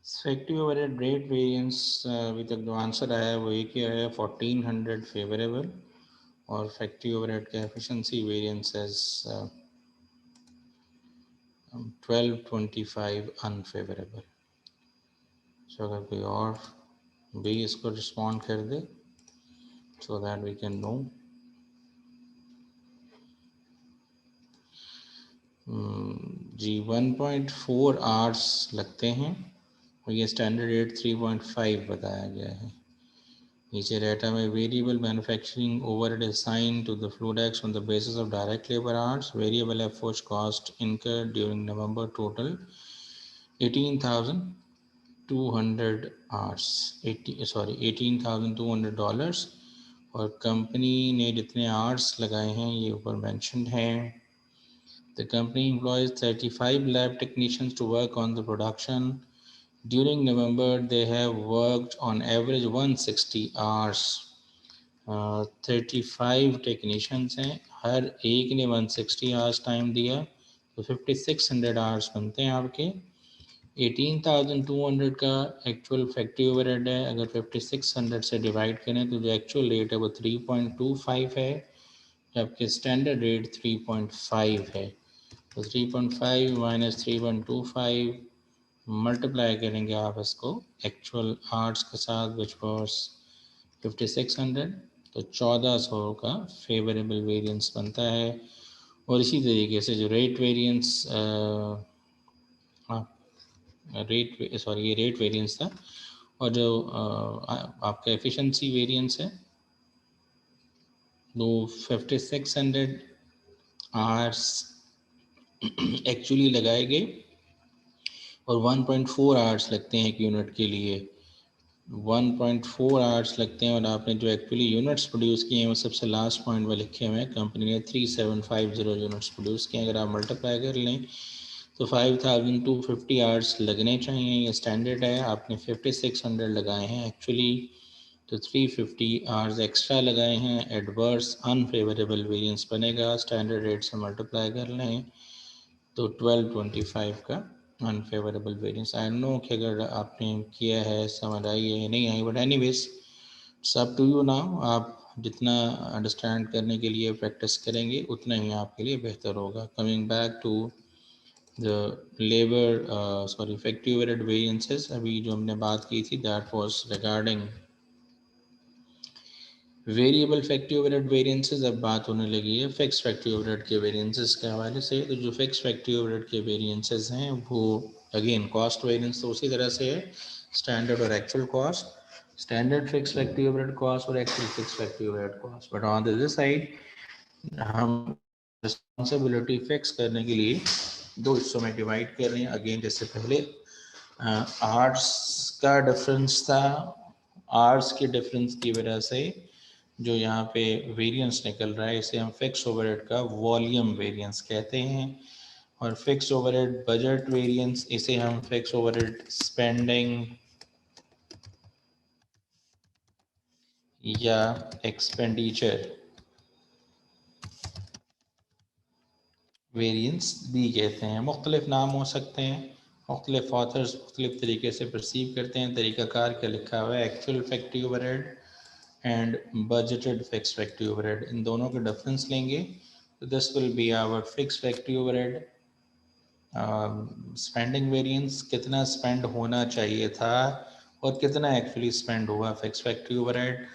फैक्ट्री ओवरहेड रेट वेरिएंस अभी तक जो आंसर आया है वो एक ही आया है 1400 फेवरेबल और फैक्ट्री ओवरहेड का efficiency variance as 1225 unfavourable. So अगर कोई और भी इसको रिस्पॉन्ड कर दे so that we can know. जी 1.4 आवर्स लगते हैं और ये स्टैंडर्ड रेट 3.5 बताया गया है। नीचे डाटा में variable manufacturing overhead assign to the Fludex on the basis of direct labour hours, variable FOH cost incurred during November total 18,200 hours, $18,200 और कंपनी ने जितने आवर्स लगाए हैं ये ऊपर मेंशन्ड है। The company employs 35 lab technicians to work on the production. During November, they have worked on average 160 hours. 35 technicians हैं, हर एक ने 160 आवर्स टाइम दिया तो 5600 आवर्स बनते हैं आपके। 18,200 का एक्चुअल फैक्ट्री ओवरहेड है, अगर 5600 से डिवाइड करें तो जो एक्चुअल रेट है वो 3.25 है, जबकि स्टैंडर्ड रेट 3.5 है। तो 3.5 माइनस 3.25 मल्टीप्लाई करेंगे आप इसको एक्चुअल आर्ट्स के साथ विच वॉज 5600 तो 1400 का फेवरेबल वेरिएंस बनता है। और इसी तरीके से जो रेट वेरिएंस ये रेट वेरिएंस था और जो आपका एफिशिएंसी वेरिएंस है वो 5600 आवर्स एक्चुअली लगाए गए और 1.4 आवर्स लगते हैं एक यूनिट के लिए। 1.4 आवर्स लगते हैं और आपने जो एक्चुअली यूनिट्स प्रोड्यूस किए हैं वो सबसे लास्ट पॉइंट में लिखे हुए हैं। कंपनी ने 3750 यूनिट्स प्रोड्यूस किए। अगर आप मल्टीप्लाई कर लें तो 5250 आवर्स लगने चाहिए, ये स्टैंडर्ड है। आपने 5600 लगाए हैं एक्चुअली तो 350 आवर्स एक्स्ट्रा लगाए हैं। एडवर्स अनफेवरेबल वेरिएंस बनेगा, स्टैंडर्ड रेट से मल्टीप्लाई कर लें तो 1225 का अनफेवरेबल वेरिएंस। आई नो कि अगर आपने किया है समझ आई है नहीं आई, but anyways it's up to you now. आप जितना अंडरस्टैंड करने के लिए प्रैक्टिस करेंगे उतना ही आपके लिए बेहतर होगा। Coming back to the factory overhead variances, अभी जो हमने बात की थी that was regarding variable factory overhead variances. अब बात होने लगी है फिक्स फैक्ट्री ओवरहेड के वेरिएंसेस के हवाले से। तो जो फिक्स फैक्ट्री ओवरहेड के वेरिएंसेस हैं वो अगेन कॉस्ट वेरिएंस तो उसी तरह से है, स्टैंडर्ड और actual cost, standard fix factory overhead cost और actual fix factory overhead cost. But on the other side हम रिस्पॉन्सिबिलिटी फिक्स करने के लिए दो हिस्सों में डिवाइड कर रहे हैं। अगेन जैसे पहले आर्ट्स का डिफरेंस था, आर्ट्स के डिफरेंस की वजह से जो यहाँ पे वेरिएंस निकल रहा है इसे हम फिक्स ओवरहेड का वॉल्यूम वेरिएंस कहते हैं। और फिक्स ओवरहेड बजट वेरिएंस इसे हम फिक्स ओवरहेड स्पेंडिंग या एक्सपेंडिचर वेरिएंस भी कहते हैं। मुख्तलिफ नाम हो सकते हैं, मुख्तलिफ ऑथर्स मुख्तलिफ तरीके से परसीव करते हैं। तरीक़ाकार क्या लिखा हुआ है, actual factory overhead and budgeted fix factory overhead, इन दोनों के डिफरेंस लेंगे तो this will be our fix factory overhead. Spending variance कितना स्पेंड होना चाहिए था और कितना एक्चुअली स्पेंड हुआ फिक्स फैक्ट्री ओवरहेड।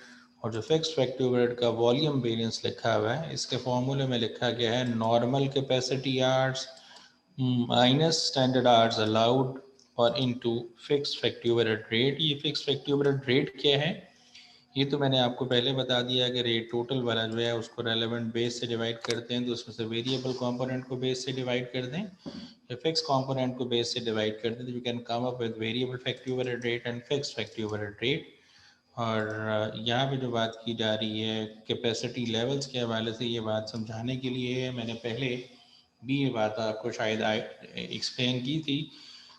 और जो फिक्स फैक्ट्री ओवरहेड का वॉल्यूम वेरिएंस लिखा हुआ है इसके फॉर्मूले में लिखा गया है normal capacity hours minus standard hours allowed और into fix factory overhead rate. ये फिक्स फैक्ट्री ओवरहेड रेट क्या है ये तो मैंने आपको पहले बता दिया कि रेट टोटल वाला जो है उसको रेलेवेंट बेस से डिवाइड करते हैं तो उसमें से वेरिएबल कंपोनेंट को बेस से डिवाइड कर दें या फिक्स कंपोनेंट को बेस से डिवाइड कर दें तो you can come up with variable factory overhead rate and fix factory overhead rate. और यहाँ पे जो बात की जा रही है कैपेसिटी लेवल्स के हवाले से, ये बात समझाने के लिए मैंने पहले भी ये बात आपको शायद एक्सप्लेन की थी।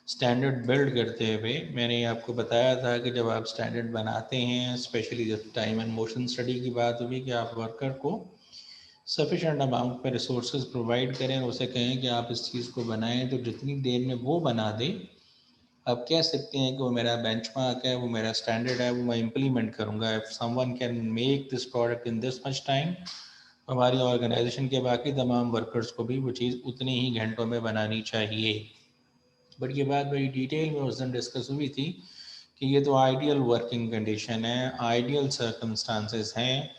स्टैंडर्ड बिल्ड करते हुए मैंने आपको बताया था कि जब आप स्टैंडर्ड बनाते हैं, स्पेशली जब टाइम एंड मोशन स्टडी की बात हुई, कि आप वर्कर को सफिशेंट अमाउंट में रिसोर्सेज प्रोवाइड करें और उसे कहें कि आप इस चीज़ को बनाएं तो जितनी देर में वो बना दे आप कह सकते हैं कि वो मेरा बेंचमार्क है, वो मेरा स्टैंडर्ड है, वो मैं इम्प्लीमेंट करूँगा। If someone can make this product in this much time, हमारी ऑर्गेनाइजेशन के बाकी तमाम वर्कर्स को भी वो चीज़ उतने ही घंटों में बनानी चाहिए। बट ये बात बड़ी डिटेल में उस दिन डिस्कस हुई थी कि ये तो आइडियल वर्किंग कंडीशन है, आइडियल सर्कमस्टांसेस हैं।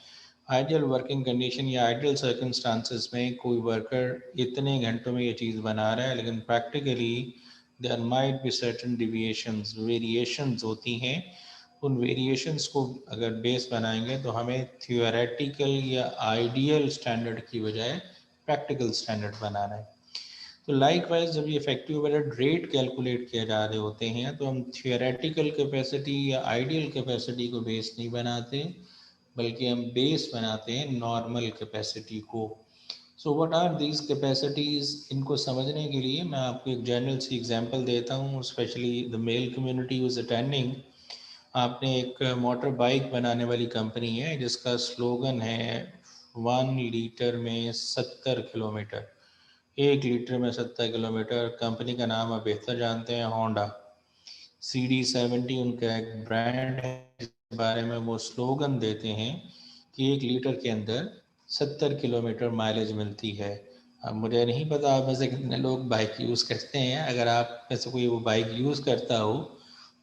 आइडियल वर्किंग कंडीशन या आइडियल सर्कमस्टांसेस में कोई वर्कर इतने घंटों में ये चीज़ बना रहा है, लेकिन practically there might be certain deviations, variations होती हैं। उन वेरिएशंस को अगर बेस बनाएंगे तो हमें थियोरेटिकल या आइडियल स्टैंडर्ड की बजाय प्रैक्टिकल स्टैंडर्ड बनाना है। तो लाइक वाइज जब ये इफेक्टिव ओवरहेड रेट कैलकुलेट किया जा रहे होते हैं तो हम थियोरेटिकल कैपेसिटी या आइडियल कैपेसिटी को बेस नहीं बनाते, बल्कि हम बेस बनाते हैं नॉर्मल कैपेसिटी को। So what are these capacities, इनको समझने के लिए मैं आपको एक जनरल सी एग्जांपल देता हूँ, specially the male community was attending. आपने एक मोटर बाइक बनाने वाली कंपनी है जिसका स्लोगन है 1 लीटर में 70 किलोमीटर, 1 लीटर में 70 किलोमीटर। कंपनी का नाम आप बेहतर जानते हैं, होंडा। CD70 उनका एक ब्रांड है जिसके बारे में वो स्लोगन देते हैं कि 1 लीटर के अंदर 70 किलोमीटर माइलेज मिलती है। अब मुझे नहीं पता आप में से कितने लोग बाइक यूज़ करते हैं। अगर आप में से कोई वो बाइक यूज़ करता हो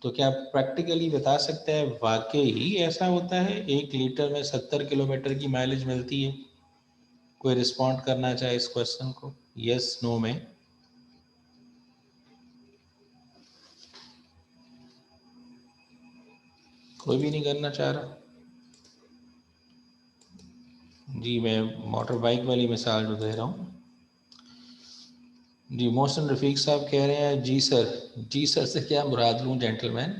तो क्या आप प्रैक्टिकली बता सकते हैं वाकई ही ऐसा होता है 1 लीटर में 70 किलोमीटर की माइलेज मिलती है? कोई रिस्पॉन्ड करना चाहे इस क्वेश्चन को यस नो में? कोई भी नहीं करना चाह रहा? जी मैं मोटर बाइक वाली मिसाल जो दे रहा हूँ। जी मोहसिन रफ़ीक साहब कह रहे हैं जी सर। जी सर से क्या मुराद लूँ जेंटलमैन?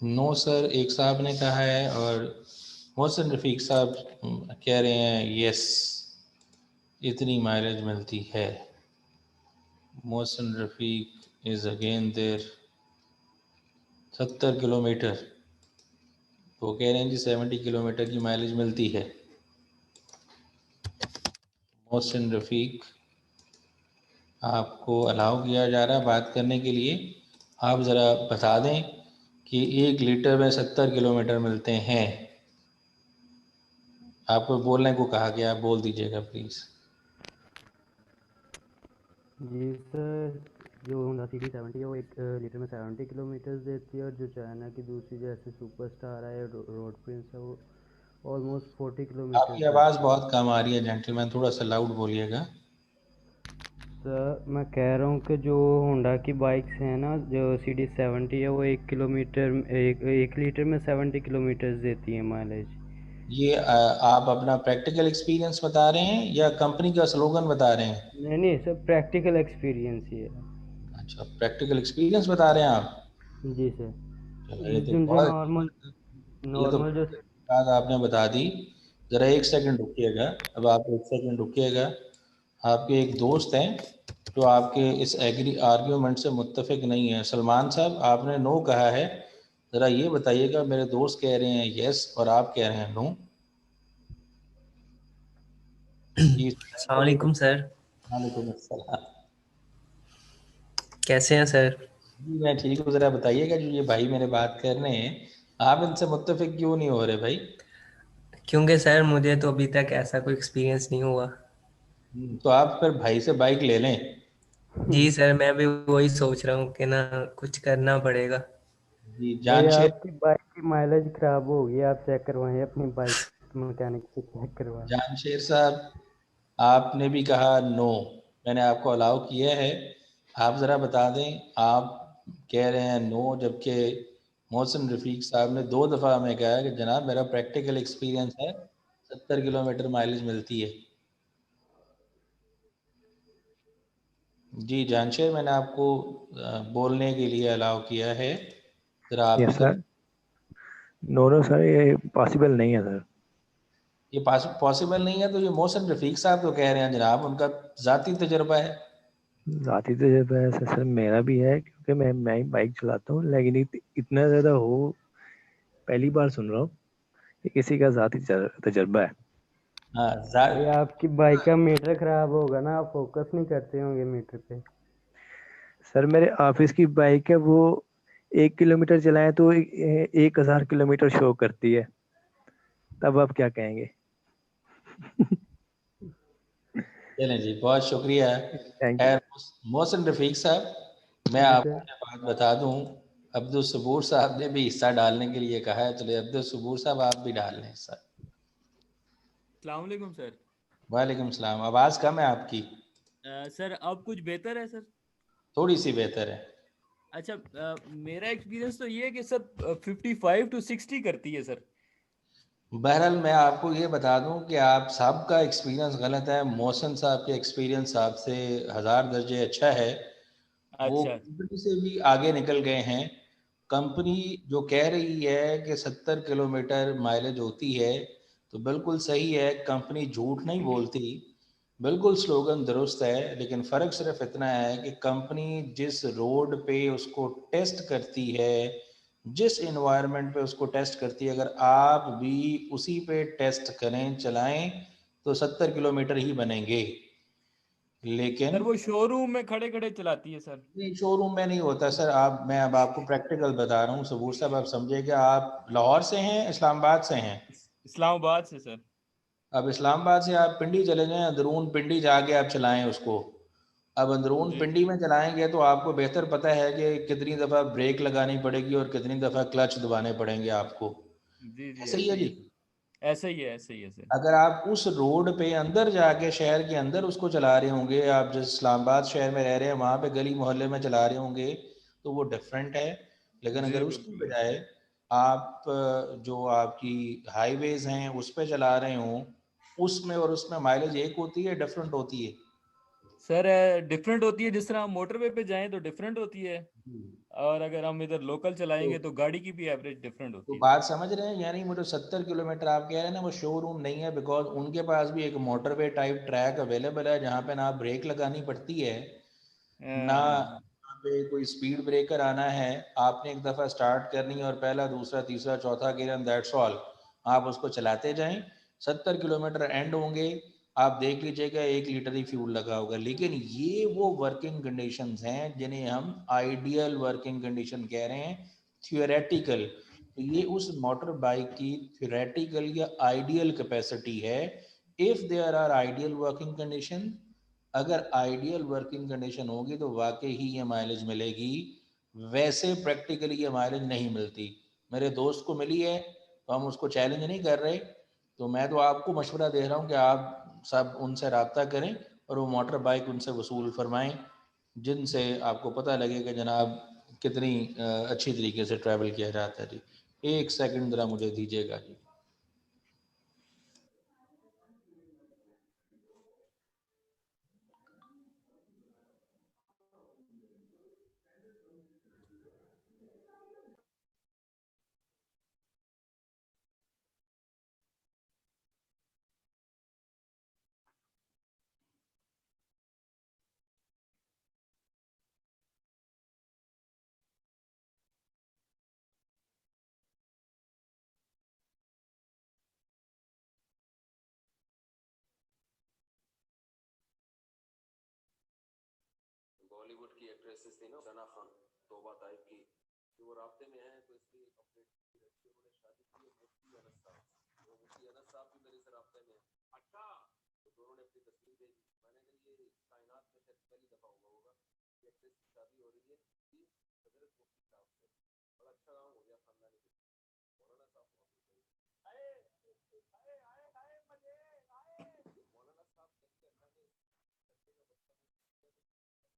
नो सर एक साहब ने कहा है, और मोहसिन रफ़ीक साहब कह रहे हैं यस इतनी माइलेज मिलती है। मोहसिन रफ़ीक इज़ अगेन देर 70 किलोमीटर, वो कह रहे हैं जी 70 किलोमीटर की माइलेज मिलती है। मोहसिन रफ़ीक आपको अलाउ किया जा रहा है बात करने के लिए, आप ज़रा बता दें कि 1 लीटर में 70 किलोमीटर मिलते हैं। आपको बोलने को कहा गया, आप बोल दीजिएगा प्लीज़। जी सर, जो होंडा CD70 है वो 1 लीटर में 70 किलोमीटर देती है, और जो चाइना की दूसरी जैसे सुपर स्टार है रोड प्रिंस है वो ऑलमोस्ट 40 किलोमीटर आपकी आवाज़ देती है। बहुत कम आ रही है जेंटलमैन, थोड़ा सा लाउड बोलिएगा। सर मैं कह रहा हूँ कि जो होंडा की बाइक्स हैं ना, जो CD70 है वो 1 लीटर में 70 किलोमीटर देती है माइलेज। ये आप अपना प्रैक्टिकल एक्सपीरियंस बता रहे हैं या कंपनी का स्लोगन बता रहे हैं? नहीं नहीं सर, प्रैक्टिकल एक्सपीरियंस ही है। अच्छा प्रैक्टिकल एक्सपीरियंस बता रहे हैं आप? जी सर। चलो ये तो जो बहुत, नॉर्मल ये तो नॉर्मल जो बात आपने बता दी। ज़रा एक सेकंड रुकिएगा, अब आप एक सेकंड रुकिएगा। आपके एक दोस्त हैं जो आपके इस एग्री आर्ग्यूमेंट से मुत्तफिक नहीं है। सलमान साहब आपने नो कहा है, ज़रा ये बताइएगा, मेरे दोस्त कह रहे हैं यस और आप कह रहे हैं नो। जी अस्सलाम वालेकुम सर, वालेकुम अस्सलाम। कैसे हैं सर? जी मैं ठीक हूँ। ज़रा बताइएगा जो ये भाई मेरे बात कर रहे हैं, आप इनसे मुत्तफिक क्यों नहीं हो रहे भाई? क्योंकि सर मुझे तो अभी तक ऐसा कोई एक्सपीरियंस नहीं हुआ। तो आप फिर भाई से बाइक ले लें। जी सर, मैं भी वही सोच रहा हूँ कि ना कुछ करना पड़ेगा। जी भाई जानशेर, आपकी बाइक की माइलेज खराब हो गई, आप चेक करवाएं अपनी बाइक मैकेनिक से चेक करवाएं। जानशेर साहब आपने भी कहा नो, मैंने आपको अलाउ किया है। आप ज़रा बता दें, आप कह रहे हैं नो, जबकि मोहसिन रफ़ीक साहब ने 2 दफ़ा हमें कहा है कि जनाब मेरा प्रैक्टिकल एक्सपीरियंस है 70 किलोमीटर माइलेज मिलती है। जी जानशेर मैंने आपको बोलने के लिए अलाउ किया है, ज़रा आप भी यस कर। सर। नो नो सर, ये पॉसिबल नहीं है सर। ये पॉसिबल नहीं है तो ये मोहसिन रफ़ीक साहब तो कह रहे हैं जनाब, उनका ज़ाती तजर्बा है। ज़ाती तजुर्बा है सर, मेरा भी है क्योंकि मैं ही बाइक चलाता हूँ, लेकिन इतना ज़्यादा हो पहली बार सुन रहा हूँ कि किसी का ज़ाती तजुर्बा है। हाँ भाई आपकी बाइक का मीटर खराब होगा ना, आप फोकस नहीं करते होंगे मीटर पे। सर मेरे ऑफिस की बाइक है, वो 1 किलोमीटर चलाएं तो 1000 किलोमीटर शो करती है, तब आप क्या कहेंगे? चलें जी, बहुत शुक्रिया। Thank you. खैर, मोहसिन रफ़ीक साहब, मैं जी आपको सर। एक बात बता दूं, अब्दुल सबूर साहब ने भी हिस्सा डालने के लिए कहा है। चलिए अब्दुल सबूर साहब, आप भी डाल लें हिस्सा। अस्सलाम वालेकुम सर। वालेकुम सलाम। आवाज़ कम है आपकी। सर अब कुछ बेहतर है सर? थोड़ी सी बेहतर है। अच्छा, मेरा एक्सपीरियंस तो ये है कि सर 55 to 60 करती है सर। बहरहाल मैं आपको ये बता दूं कि आप सबका एक्सपीरियंस गलत है। मोहसिन साहब के एक्सपीरियंस आपसे 1000 दर्जे अच्छा है। वो अच्छा कंपनी से भी आगे निकल गए हैं। कंपनी जो कह रही है कि 70 किलोमीटर माइलेज होती है, तो बिल्कुल सही है, कंपनी झूठ नहीं बोलती। बिल्कुल स्लोगन दुरुस्त है, लेकिन फ़र्क सिर्फ इतना है कि कंपनी जिस रोड पे उसको टेस्ट करती है, जिस इन्वायरमेंट पे उसको टेस्ट करती है, अगर आप भी उसी पे टेस्ट करें, चलाएं, तो 70 किलोमीटर ही बनेंगे। लेकिन सर, वो शोरूम में खड़े खड़े चलाती है सर। नहीं, शोरूम में नहीं होता सर। आप मैं अब आपको प्रैक्टिकल बता रहा हूँ सबूर साहब, आप समझे कि आप लाहौर से हैं, इस्लामाबाद से हैं। इस्लामाबाद से सर। अब इस्लामाबाद से आप पिंडी चले जाएं, अंदरून पिंडी जाके आप चलाएं उसको। अब अंदरून जी पिंडी में चलाएंगे तो आपको बेहतर पता है कि कितनी दफ़ा ब्रेक लगानी पड़ेगी और कितनी दफ़ा क्लच दबाने पड़ेंगे आपको। जी जी, ऐसे ही ऐसा है ही जी। है सर। ऐसा ही है, ऐसा ही है सर। अगर आप उस रोड पे अंदर जाके शहर के अंदर उसको चला रहे होंगे, आप जिस इस्लामाबाद शहर में रह रहे हैं वहाँ पे गली मोहल्ले में चला रहे होंगे, तो वो डिफरेंट है। लेकिन जी अगर उसकी बिल्कुल। बजाय आप जो आपकी हाईवेज हैं उस पे चला रहे हों, उसमें और उसमें माइलेज एक होती है, डिफरेंट होती है। सर डिफरेंट होती है, जिस तरह हम मोटरवे पे जाएं तो डिफरेंट होती है, और अगर हम इधर लोकल तो चलाएंगे तो गाड़ी की भी एवरेज डिफरेंट तो होती है बात समझ रहे हैं? यानी वो जो 70 किलोमीटर आप कह रहे हैं ना, वो शोरूम नहीं है, बिकॉज उनके पास भी एक मोटरवे टाइप ट्रैक अवेलेबल है जहाँ पे ना ब्रेक लगानी पड़ती है, ना सर। वहाँ पे कोई स्पीड ब्रेकर आना है। आपने एक दफ़ा स्टार्ट करनी है और पहला दूसरा तीसरा चौथा गियर एंड दैट्स ऑल, आप उसको चलाते जाएं। 70 किलोमीटर एंड होंगे, आप देख लीजिएगा 1 लीटर ही फ्यूल लगा होगा। लेकिन ये वो वर्किंग कंडीशंस हैं जिन्हें हम आइडियल वर्किंग कंडीशन कह रहे हैं, थियोरेटिकल। तो ये उस मोटर बाइक की थियोरेटिकल या आइडियल कैपेसिटी है। If there are ideal working condition, अगर आइडियल वर्किंग कंडीशन होगी तो वाकई ही ये माइलेज मिलेगी। वैसे प्रैक्टिकली ये माइलेज नहीं मिलती। मेरे दोस्त को मिली है तो हम उसको चैलेंज नहीं कर रहे। तो मैं तो आपको मशवरा दे रहा हूँ कि आप सब उनसे रब्ता करें और वो मोटर बाइक उनसे वसूल फरमाएं, जिनसे आपको पता लगे कि जनाब कितनी अच्छी तरीके से ट्रैवल किया जाता है जी। एक सेकंड ज़रा मुझे दीजिएगा जी। बॉलीवुड की एक्ट्रेसेस थी ना, सना खान, तौबा ताइब की, कि वो राब्ते में हैं तो इसलिए अपडेट की रखी, उन्होंने शादी की है मुफ्ती अनस साहब से। वो मुफ्ती अनस साहब भी मेरे से राब्ते में हैं। अच्छा, तो दोनों ने अपनी तस्वीर भेजी। मैंने कहा ये कायनात में शायद पहली दफा हुआ होगा कि एक्ट्रेस की शादी हो रही है कि हजरत मुफ्ती साहब से। बड़ा अच्छा काम हो गया खानदानी में। मौलाना साहब को मौलाना साहब कहते हैं अल्लाह ने बच्चे का बच्चा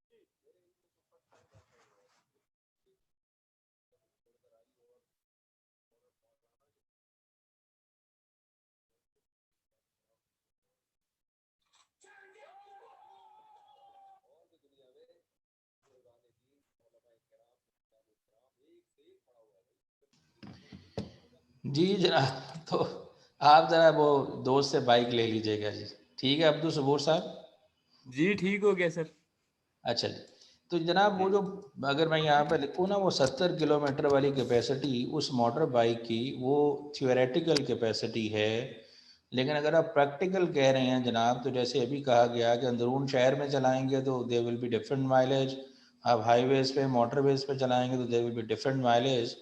मेरे इनको तो फर्स्ट टाइम ऐसा हुआ है छोड़कर आई और और भी दुनिया में बुजुर्गान दीन उलमाए किराम इस्लाम एक से एक पड़ा हुआ है जी जनाब, तो आप ज़रा वो दोस्त से बाइक ले लीजिएगा जी। ठीक है अब्दुल सबूर साहब? जी ठीक हो गया सर। अच्छा जी। तो जनाब वो जी जो, अगर मैं यहाँ पे लिखूँ ना, वो 70 किलोमीटर वाली कैपेसिटी उस मोटर बाइक की, वो थियोरेटिकल कैपेसिटी है। लेकिन अगर आप प्रैक्टिकल कह रहे हैं जनाब, तो जैसे अभी कहा गया कि अंदरून शहर में चलाएंगे तो they will be different mileage, आप हाईवेज पे मोटरवेज पे चलाएंगे तो there will be different mileage.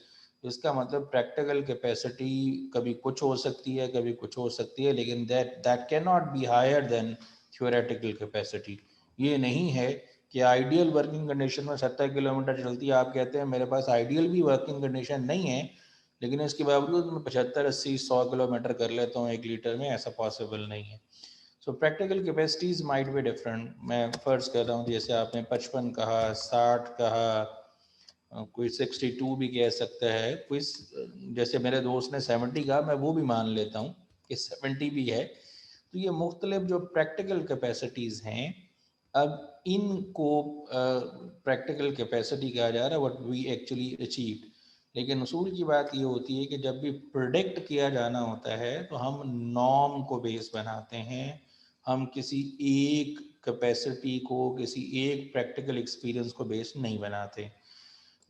इसका मतलब प्रैक्टिकल कैपेसिटी कभी कुछ हो सकती है, कभी कुछ हो सकती है, लेकिन that can not be higher than theoretical capacity. ये नहीं है कि आइडियल वर्किंग कंडीशन में 70 किलोमीटर चलती है, आप कहते हैं मेरे पास आइडियल भी वर्किंग कंडीशन नहीं है लेकिन इसके बावजूद मैं 75, 80, 100 किलोमीटर कर लेता हूँ 1 लीटर में, ऐसा पॉसिबल नहीं है। सो practical capacities might be different. मैं फर्ज कर रहा हूँ जैसे आपने 55 कहा, 60 कहा, कोई 62 भी कह सकता है, कोई जैसे मेरे दोस्त ने 70 कहा, मैं वो भी मान लेता हूँ कि 70 भी है। तो ये मुख्तलिफ जो प्रैक्टिकल कैपेसिटीज़ हैं, अब इनको प्रैक्टिकल कैपेसिटी कहा जा रहा है, व्हाट वी एक्चुअली अचीव। लेकिन उसूल की बात ये होती है कि जब भी प्रिडिक्ट किया जाना होता है तो हम नॉर्म को बेस बनाते हैं, हम किसी एक कैपेसिटी को, किसी एक प्रैक्टिकल एक्सपीरियंस को बेस नहीं बनाते।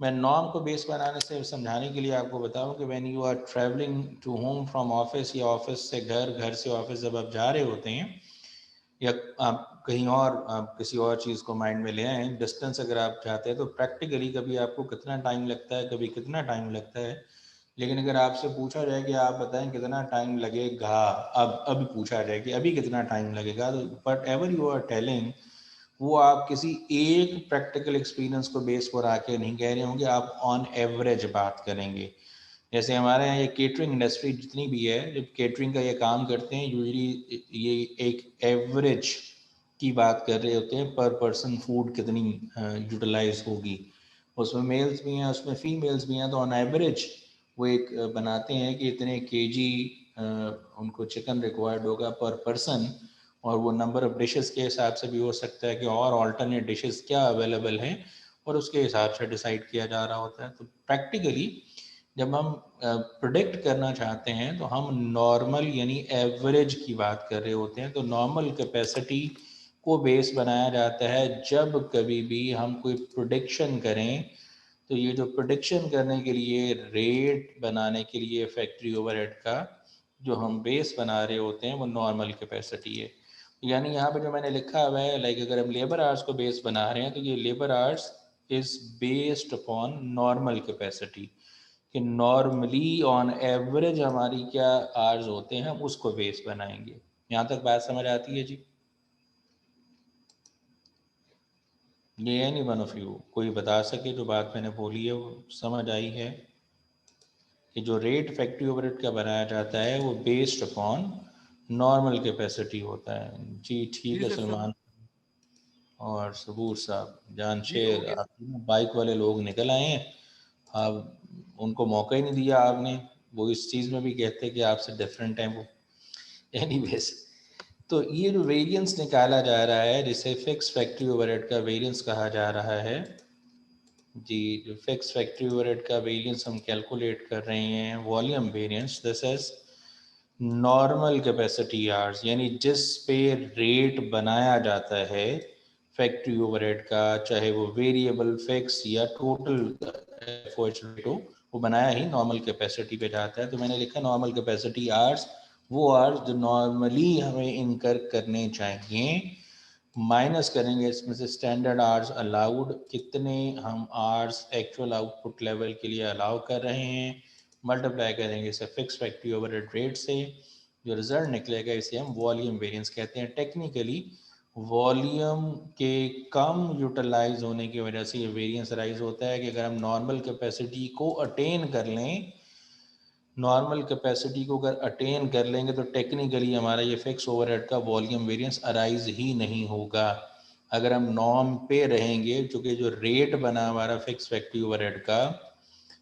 मैं नॉर्म को बेस बनाने से समझाने के लिए आपको बताऊं कि when you are travelling to home from office या ऑफिस से घर, घर से ऑफिस जब आप जा रहे होते हैं या आप कहीं और आप किसी और चीज़ को माइंड में ले आए, डिस्टेंस अगर आप चाहते हैं तो प्रैक्टिकली कभी आपको कितना टाइम लगता है, कभी कितना टाइम लगता है। लेकिन अगर आपसे पूछा जाए कि आप बताएं कितना टाइम लगेगा, अब अभी पूछा जाए कि अभी कितना टाइम लगेगा, तो whatever you are telling वो आप किसी एक प्रैक्टिकल एक्सपीरियंस को बेस पर आके नहीं कह रहे होंगे, आप ऑन एवरेज बात करेंगे। जैसे हमारे यहाँ ये केटरिंग इंडस्ट्री जितनी भी है, जब केटरिंग का ये काम करते हैं यूजली ये एक एवरेज की बात कर रहे होते हैं, पर पर्सन फूड कितनी यूटिलाइज होगी। उसमें मेल्स भी हैं, उसमें फीमेल्स भी हैं, तो ऑन एवरेज वो एक बनाते हैं कि इतने केजी उनको चिकन रिक्वायर्ड होगा पर पर्सन, और वो नंबर ऑफ डिशेस के हिसाब से भी हो सकता है कि और अल्टरनेट डिशेस क्या अवेलेबल हैं, और उसके हिसाब से डिसाइड किया जा रहा होता है। तो प्रैक्टिकली जब हम प्रोडिक्ट करना चाहते हैं तो हम नॉर्मल यानी एवरेज की बात कर रहे होते हैं। तो नॉर्मल कैपेसिटी को बेस बनाया जाता है जब कभी भी हम कोई प्रोडिक्शन करें। तो ये जो प्रोडिक्शन करने के लिए, रेट बनाने के लिए फैक्ट्री ओवरहेड का जो हम बेस बना रहे होते हैं वो नॉर्मल कैपेसिटी है। यानी यहाँ पे जो मैंने लिखा हुआ है, लाइक अगर हम लेबर आवर्स को बेस बना रहे हैं तो ये labour hours is based upon normal capacity, कि नॉर्मली ऑन एवरेज हमारी क्या आवर्स होते हैं, हम उसको बेस बनाएंगे। यहाँ तक बात समझ आती है जी? ये एनी वन ऑफ यू कोई बता सके जो बात मैंने बोली है वो समझ आई है, कि जो रेट फैक्ट्री ओवरहेड का बनाया जाता है वो बेस्ड अपॉन नॉर्मल कैपेसिटी होता है। जी ठीक जी है सर, सलमान और सबूर साहब, जान जी हो शेर, गया। आप बाइक वाले लोग निकल आए हैं, आप उनको मौका ही नहीं दिया आपने। वो इस चीज़ में भी कहते हैं कि आपसे डिफरेंट हैं वो। एनीवेज, तो ये जो वेरिएंस निकाला जा रहा है जिसे फिक्स फैक्ट्री ओवरहेड का वेरिएंस कहा जा रहा है जी, जो फिक्स फैक्ट्री ओवरहेड का वेरिएंस हम कैलकुलेट कर रहे हैं, volume variance, this is normal capacity hours, यानी जिस पे रेट बनाया जाता है फैक्ट्री ओवरहेड का, चाहे वो वेरिएबल, फिक्स या टोटल रेट हो, वो बनाया ही नॉर्मल कैपेसिटी पे जाता है। तो मैंने लिखा नॉर्मल कैपेसिटी आवर्स, वो आवर्स जो नॉर्मली हमें इनकर करने चाहिए, माइनस करेंगे इसमें से स्टैंडर्ड आवर्स अलाउड, कितने हम आवर्स एक्चुअल आउटपुट लेवल के लिए अलाउ कर रहे हैं, मल्टीप्लाई करेंगे इसे फिक्स फैक्ट्री ओवरहेड रेट से, जो रिजल्ट निकलेगा इसे हम वॉल्यूम वेरिएंस कहते हैं। टेक्निकली वॉल्यूम के कम यूटिलाइज होने की वजह से ये वेरिएंस राइज होता है, कि अगर हम नॉर्मल कैपेसिटी को अटेन कर लें, नॉर्मल कैपेसिटी को अगर अटेन कर लेंगे तो टेक्निकली हमारा ये फिक्स ओवरहेड का वॉल्यूम वेरिएंस अराइज ही नहीं होगा। अगर हम नॉर्म पे रहेंगे, चूँकि जो रेट बना हमारा फिक्स फैक्ट्री ओवरहेड का,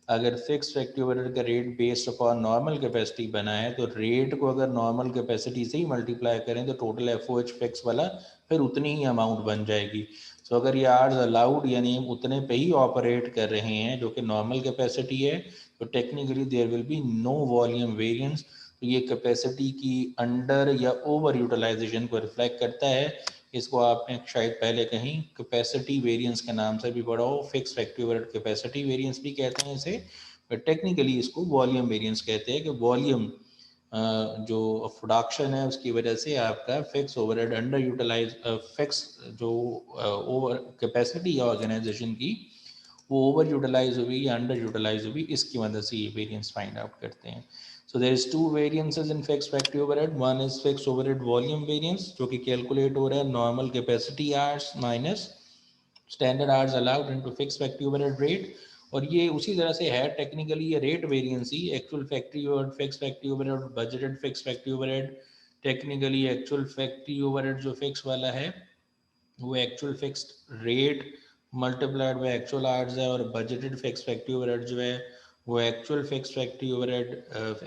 अगर फिक्स फैक्ट्री ओवरहेड का rate based upon normal capacity बना है, तो रेट को अगर नॉर्मल कैपेसिटी से ही मल्टीप्लाई करें तो टोटल एफओएच फिक्स वाला फिर उतनी ही अमाउंट बन जाएगी। सो अगर ये आवर्स अलाउड यानी हम उतने पे ही ऑपरेट कर रहे हैं जो कि नॉर्मल कैपेसिटी है, तो technically there will be no volume variance. तो ये कैपेसिटी की अंडर या ओवर यूटिलाइजेशन को रिफ्लेक्ट करता है। इसको आपने शायद पहले कहीं कैपेसिटी वेरिएंस के नाम से भी पढ़ा हो, fix factory overhead capacity variance भी कहते हैं इसे, बट टेक्निकली इसको वॉल्यूम वेरिएंस कहते हैं, कि वॉल्यूम जो प्रोडक्शन है उसकी वजह से आपका fix overhead under utilise fix जो ओवर कैपेसिटी है ऑर्गेनाइजेशन की वो ओवर यूटिलाइज हुई या अंडर यूटिलाइज हुई, इसकी मदद से ये वेरिएंस फाइंड आउट करते हैं. So there is two variances in fixed factory overhead. One is fixed overhead volume variance जो कि कैलकुलेट हो रहा है normal capacity hours minus standard hours allowed into fixed factory overhead rate, और ये उसी तरह से है टेक्निकली ये रेट वेरिएंस ही actual factory overhead fixed factory overhead budgeted fixed factory overhead. Technically actual factory overhead जो फिक्स वाला है वो actual fixed rate multiplied by actual hours है, और बजटेड फिक्स्ड फैक्ट्री ओवरहेड जो है वो actual fixed factory overhead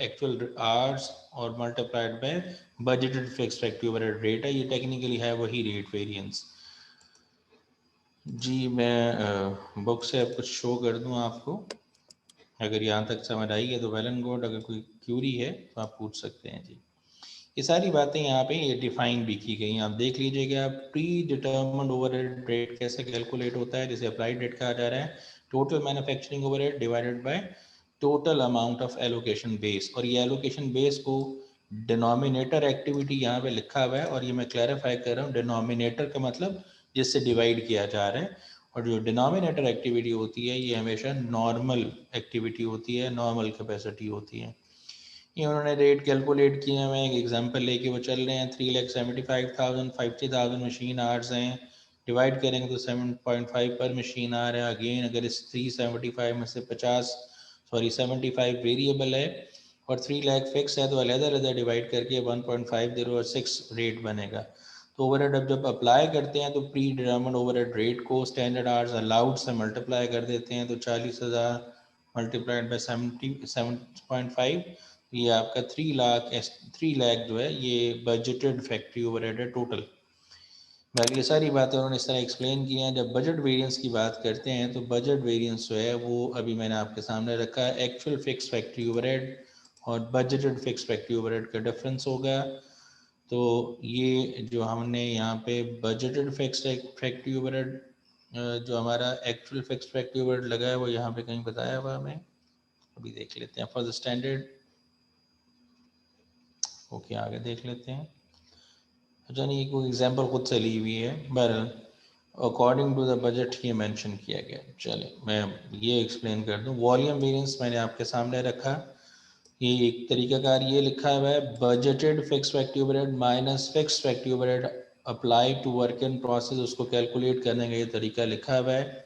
actual hours और multiplied by budgeted fixed factory overhead rate है. ये टेक्निकली है वही रेट वेरिएंस. जी मैं बुक से अब कुछ शो कर दूं आपको, अगर यहाँ तक समझ आई है तो वेल एंड गुड, अगर कोई क्यूरी है तो आप पूछ सकते हैं. जी ये सारी बातें यहाँ पे ये डिफाइन भी की गई हैं, आप देख लीजिएगा. प्री डिटर्मिन्ड ओवरहेड रेट कैसे कैलकुलेट होता है, जिसे अप्लाइड रेट कहा जा रहा है. Total manufacturing overhead divided by total amount of allocation base, और ये एलोकेशन बेस को डिनोमिनेटर एक्टिविटी यहाँ पे लिखा हुआ है, और ये मैं क्लैरिफाई कर रहा हूँ डिनोमिनेटर का मतलब जिससे डिवाइड किया जा रहा है, और जो डिनोमिनेटर एक्टिविटी होती है ये हमेशा नॉर्मल एक्टिविटी होती है, नॉर्मल कैपेसिटी होती है. ये उन्होंने रेट कैलकुलेट किए हैं, एक एग्जांपल लेके वो चल रहे हैं. 3,75,000 50,000 मशीन आवर्स हैं, डिवाइड करेंगे तो 7.5 पर मशीन आवर है. अगेन अगर इस 375 में से 75 वेरिएबल है और 3 लाख फिक्स है तो अलग-अलग डिवाइड करके 1.50 और 6 रेट बनेगा. तो ओवरहेड अब जब अप्लाई करते हैं तो प्री डिटरमिन्ड ओवरहेड रेट को स्टैंडर्ड आवर्स अलाउड से मल्टीप्लाई कर देते हैं, तो 40,000 मल्टीप्लाइड बाय 7.5, ये आपका 3 लाख जो है ये बजटेड फैक्ट्री ओवरहेड है टोटल. बाकी ये सारी बातें उन्होंने इस तरह एक्सप्लेन की हैं. जब बजट वेरिएंस की बात करते हैं तो बजट वेरिएंस जो है वो अभी मैंने आपके सामने रखा है. एक्चुअल फिक्स फैक्ट्री ओवरहेड और बजटेड फिक्स फैक्ट्री ओवरहेड का डिफरेंस होगा. तो ये जो हमने यहाँ पे बजटेड फिक्स फैक्ट्री ओवरहेड जो हमारा एक्चुअल फिक्स फैक्ट्री ओवरहेड लगा है वो यहाँ पे कहीं बताया हुआ हमें, अभी देख लेते हैं. फॉर द स्टैंडर्ड ओके आगे देख लेते हैं. अच्छा नहीं, कोई एग्जांपल खुद से ली हुई है, बहरहाल अकॉर्डिंग टू द बजट ये मेंशन किया गया. चले मैं ये एक्सप्लेन कर दूं. वॉल्यूम वेरिएंस मैंने आपके सामने रखा, ये एक तरीकाकार ये लिखा हुआ है budgeted fix factory overhead minus fix factory overhead apply to work in process, उसको कैलकुलेट करने का ये तरीका लिखा हुआ है.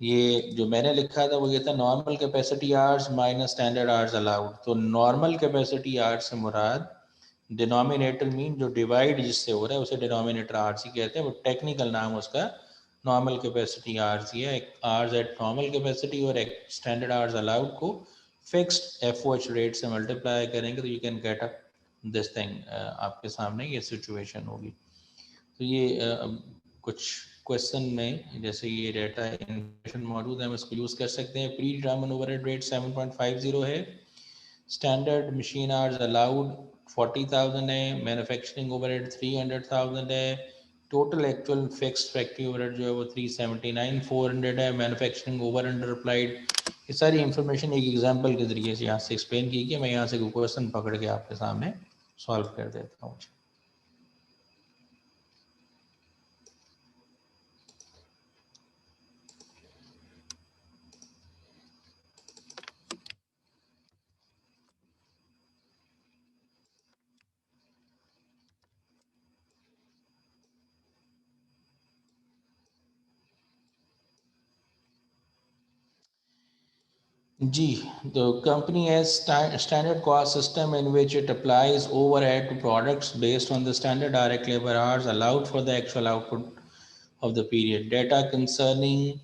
ये जो मैंने लिखा था वो ये था normal capacity hours minus standard hours allowed. तो नॉर्मल कैपेसिटी आवर्स से मुराद डिनोमिनेटर मीन जो डिवाइड जिससे हो रहा है उसे डिनोमिनेटर आवर्स ही कहते हैं. वो टेक्निकल नाम उसका नॉर्मल कैपेसिटी आवर्स ही है. आवर्स एट नॉर्मल कैपेसिटी और स्टैंडर्ड आवर्स अलाउड को फिक्स्ड एफओएच रेट से मल्टीप्लाई करेंगे तो you can get up this thing. आपके सामने ये सिचुएशन होगी. तो ये कुछ क्वेश्चन में जैसे ये डाटा इन्फॉर्मेशन मौजूद है हम इसको यूज़ कर सकते हैं. प्री डिटरमिन्ड ओवरहेड रेट 7.50 है, स्टैंडर्ड मशीन आवर्स अलाउड 40,000 है, मैन्युफैक्चरिंग ओवरहेड 300,000 है, total actual fixed factory overhead जो है वो 379,400 है, मैन्युफैक्चरिंग ओवर अंडर अप्लाइड. ये सारी इन्फॉर्मेशन एक एग्जांपल के जरिए से यहाँ से एक्सप्लेन की गई. मैं यहाँ से क्वेश्चन पकड़ के आपके सामने सॉल्व कर देता हूँ. जी the company has standard cost system in which it applies overhead to products based on the standard direct labor hours allowed for the actual output of the period. Data concerning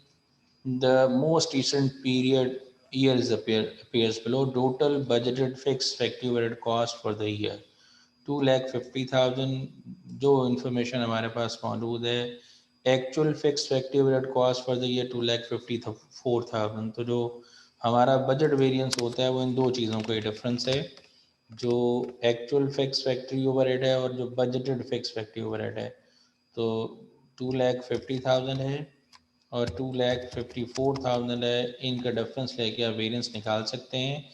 the most recent period years appears below. Total budgeted fixed factory overhead cost for the year 2,50,000. जो information हमारे पास मौजूद है actual fix factory overhead cost for the year 2,54,000. तो जो हमारा budget variance होता है वो इन दो चीज़ों का डिफरेंस है, जो एक्चुअल फिक्स फैक्ट्री ओवरहेड है और जो बजटेड फिक्स फैक्ट्री ओवरहेड है. तो 2,50,000 है और 2,54,000 है, इनका डिफरेंस लेके आप वेरिएंस निकाल सकते हैं.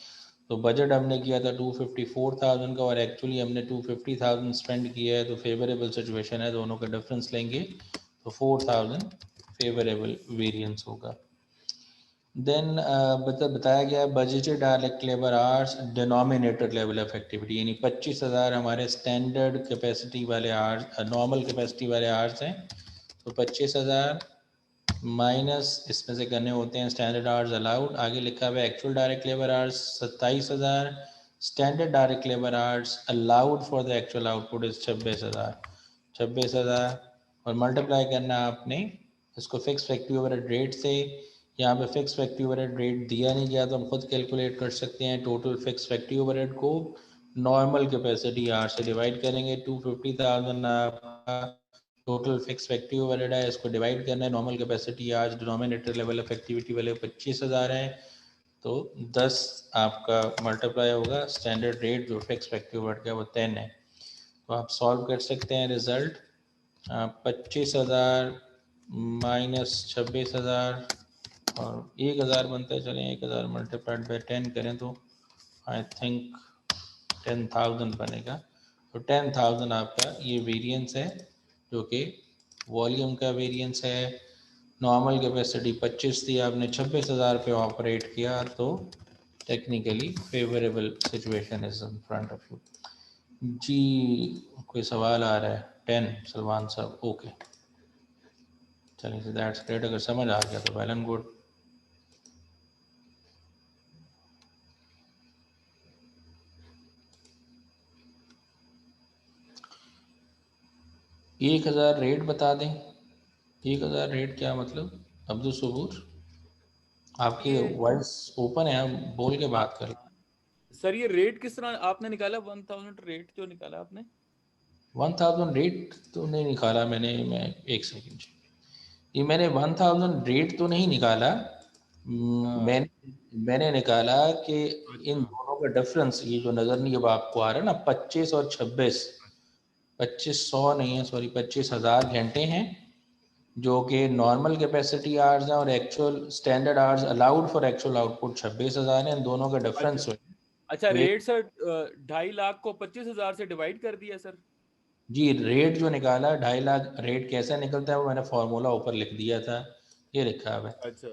तो बजट हमने किया था 254,000 का और एक्चुअली हमने 250,000 स्पेंड किया है, तो फेवरेबल सिचुएशन है, दोनों का डिफरेंस लेंगे तो 4,000 फेवरेबल वेरिएंस होगा। देन बताया गया budgeted direct labour hours denominator level of activity, यानी 25,000 हमारे स्टैंडर्ड कैपेसिटी वाले आवर्स, नॉर्मल कैपेसिटी वाले आवर्स हैं, तो 25,000 माइनस इसमें से करने होते हैं स्टैंडर्ड आवर्स अलाउड, आगे लिखा हुआ है actual direct labour hours 27,000, standard direct labour hours allowed for the actual output is 26,000 और मल्टीप्लाई करना आपने इसको फिक्स फैक्ट्री ओवरहेड रेट से। यहाँ पे फिक्स फैक्ट्री ओवरहेड रेट दिया नहीं गया तो हम खुद कैलकुलेट कर सकते हैं। टोटल फिक्स फैक्ट्री ओवरहेड को नॉर्मल कैपेसिटी आर से डिवाइड करेंगे। 250,000 आपका टोटल फिक्स फैक्ट्री ओवरहेड है, इसको डिवाइड करना है नॉर्मल कैपेसिटी आज डिनोमिनेटर लेवल ऑफ एक्टिविटी वाले 25,000 है, तो 10 आपका मल्टीप्लाई होगा स्टैंडर्ड रेट जो फिक्स फैक्ट्री ओवरहेड का वो 10 है। तो आप सॉल्व कर सकते हैं रिजल्ट 25,000 माइनस 26,000 और 1,000 बनता है, चलें 1,000 मल्टीप्लाइड बाई 10 करें तो आई थिंक 10,000 बनेगा। तो 10,000 आपका ये वेरिएंस है जो कि वॉल्यूम का वेरिएंस है। नॉर्मल कैपेसिटी 25 थी, आपने 26,000 पे ऑपरेट किया, तो technically favourable situation is in front of you. जी कोई सवाल आ रहा है? 10 सलमान साहब, ओके चलिए दैट्स ग्रेट, अगर समझ आ गया तो वेल एंड गुड। एक 1,000 रेट बता दें। 1,000 रेट क्या मतलब? अब्दुल सबूर आपकी वॉइस ओपन है, आप बोल के बात करें। सर ये रेट किस तरह आपने निकाला? 1,000 रेट जो निकाला आपने? 1,000 रेट तो नहीं निकाला मैंने, मैं एक सेकंड, ये मैंने 1,000 रेट तो नहीं निकाला। मैंने निकाला कि इन दोनों का डिफरेंस, ये जो नज़र नहीं अब आपको आ रहा है ना 25 और 26, 2500 नहीं है सॉरी 25,000 घंटे हैं जो कि नॉर्मल कैपेसिटी आवर्स हैं और actual standard hours allowed for actual output 26,000 है। इन दोनों का डिफरेंस अच्छा रेट सर 2.5 लाख को 25,000 से डिवाइड कर दिया सर? जी रेट जो निकाला 2.5 लाख, रेट कैसे निकलता है वो मैंने फार्मूला ऊपर लिख दिया था, ये लिखा हुआ है। अच्छा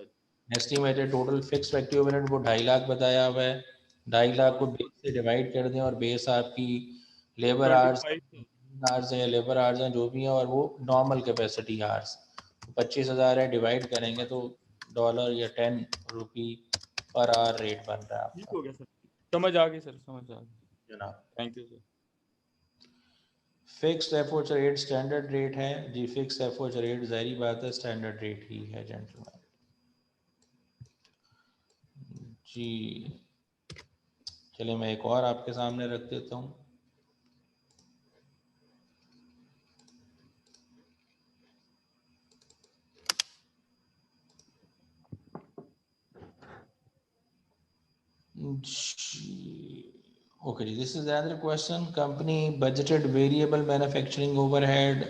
estimated total fix factory overhead वो 2.5 लाख बताया हुआ है। 2.5 लाख को बेस से डिवाइड कर दें और बेस आपकी लेबर आवर्स हैं, लेबर आवर्स हैं जो भी हैं, और वो नॉर्मल कैपेसिटी आवर्स 25,000 है, डिवाइड करेंगे तो डॉलर या 10 रुपी पर आवर रेट बन रहा है आपका। ठीक हो गया सर, समझ आ गई सर, समझ आ गई जनाब। Thank you sir. Fixed FOH rate standard rate है जी, फिक्स्ड एफओएच रेट जाहिर बात है स्टैंडर्ड रेट ही है जेंटलमैन जी। चलिए मैं एक और आपके सामने रख देता हूँ। Okay, this is another question. Company budgeted variable manufacturing overhead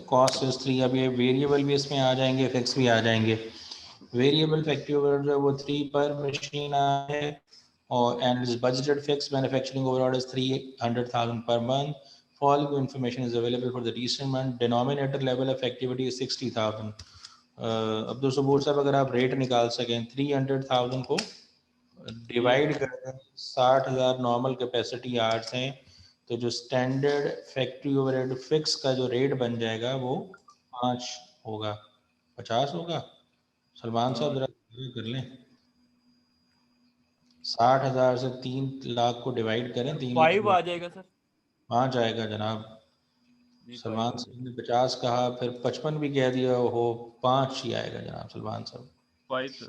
cost is 3। अब ये वेरिएबल भी इसमें आ जाएंगे, फिक्स भी आ जाएंगे। वेरिएबल फैक्ट्री ओवरहेड जो है वो 3 पर मशीन है और and budgeted fixed manufacturing overhead is 300,000 per month. Following information is available for the recent month. Denominator level of activity is 60,000. Abdul सबूर साहब अगर आप रेट निकाल सकें 300,000 को डिवाइड कर दें 60,000 नॉर्मल कैपेसिटी आवर्स हैं, तो जो स्टैंडर्ड फैक्ट्री ओवरहेड फिक्स का जो रेट बन जाएगा वो 5 होगा, 50 होगा। सलमान साहब जरा कर लें, 60,000 से 3 लाख को डिवाइड करें, 3 लाख 5 आ जाएगा सर? 5 आएगा जनाब। सलमान साहब ने 50 कहा, फिर 55 भी कह दिया, हो 5 ही आएगा जनाब सलमान साहब। 5 सर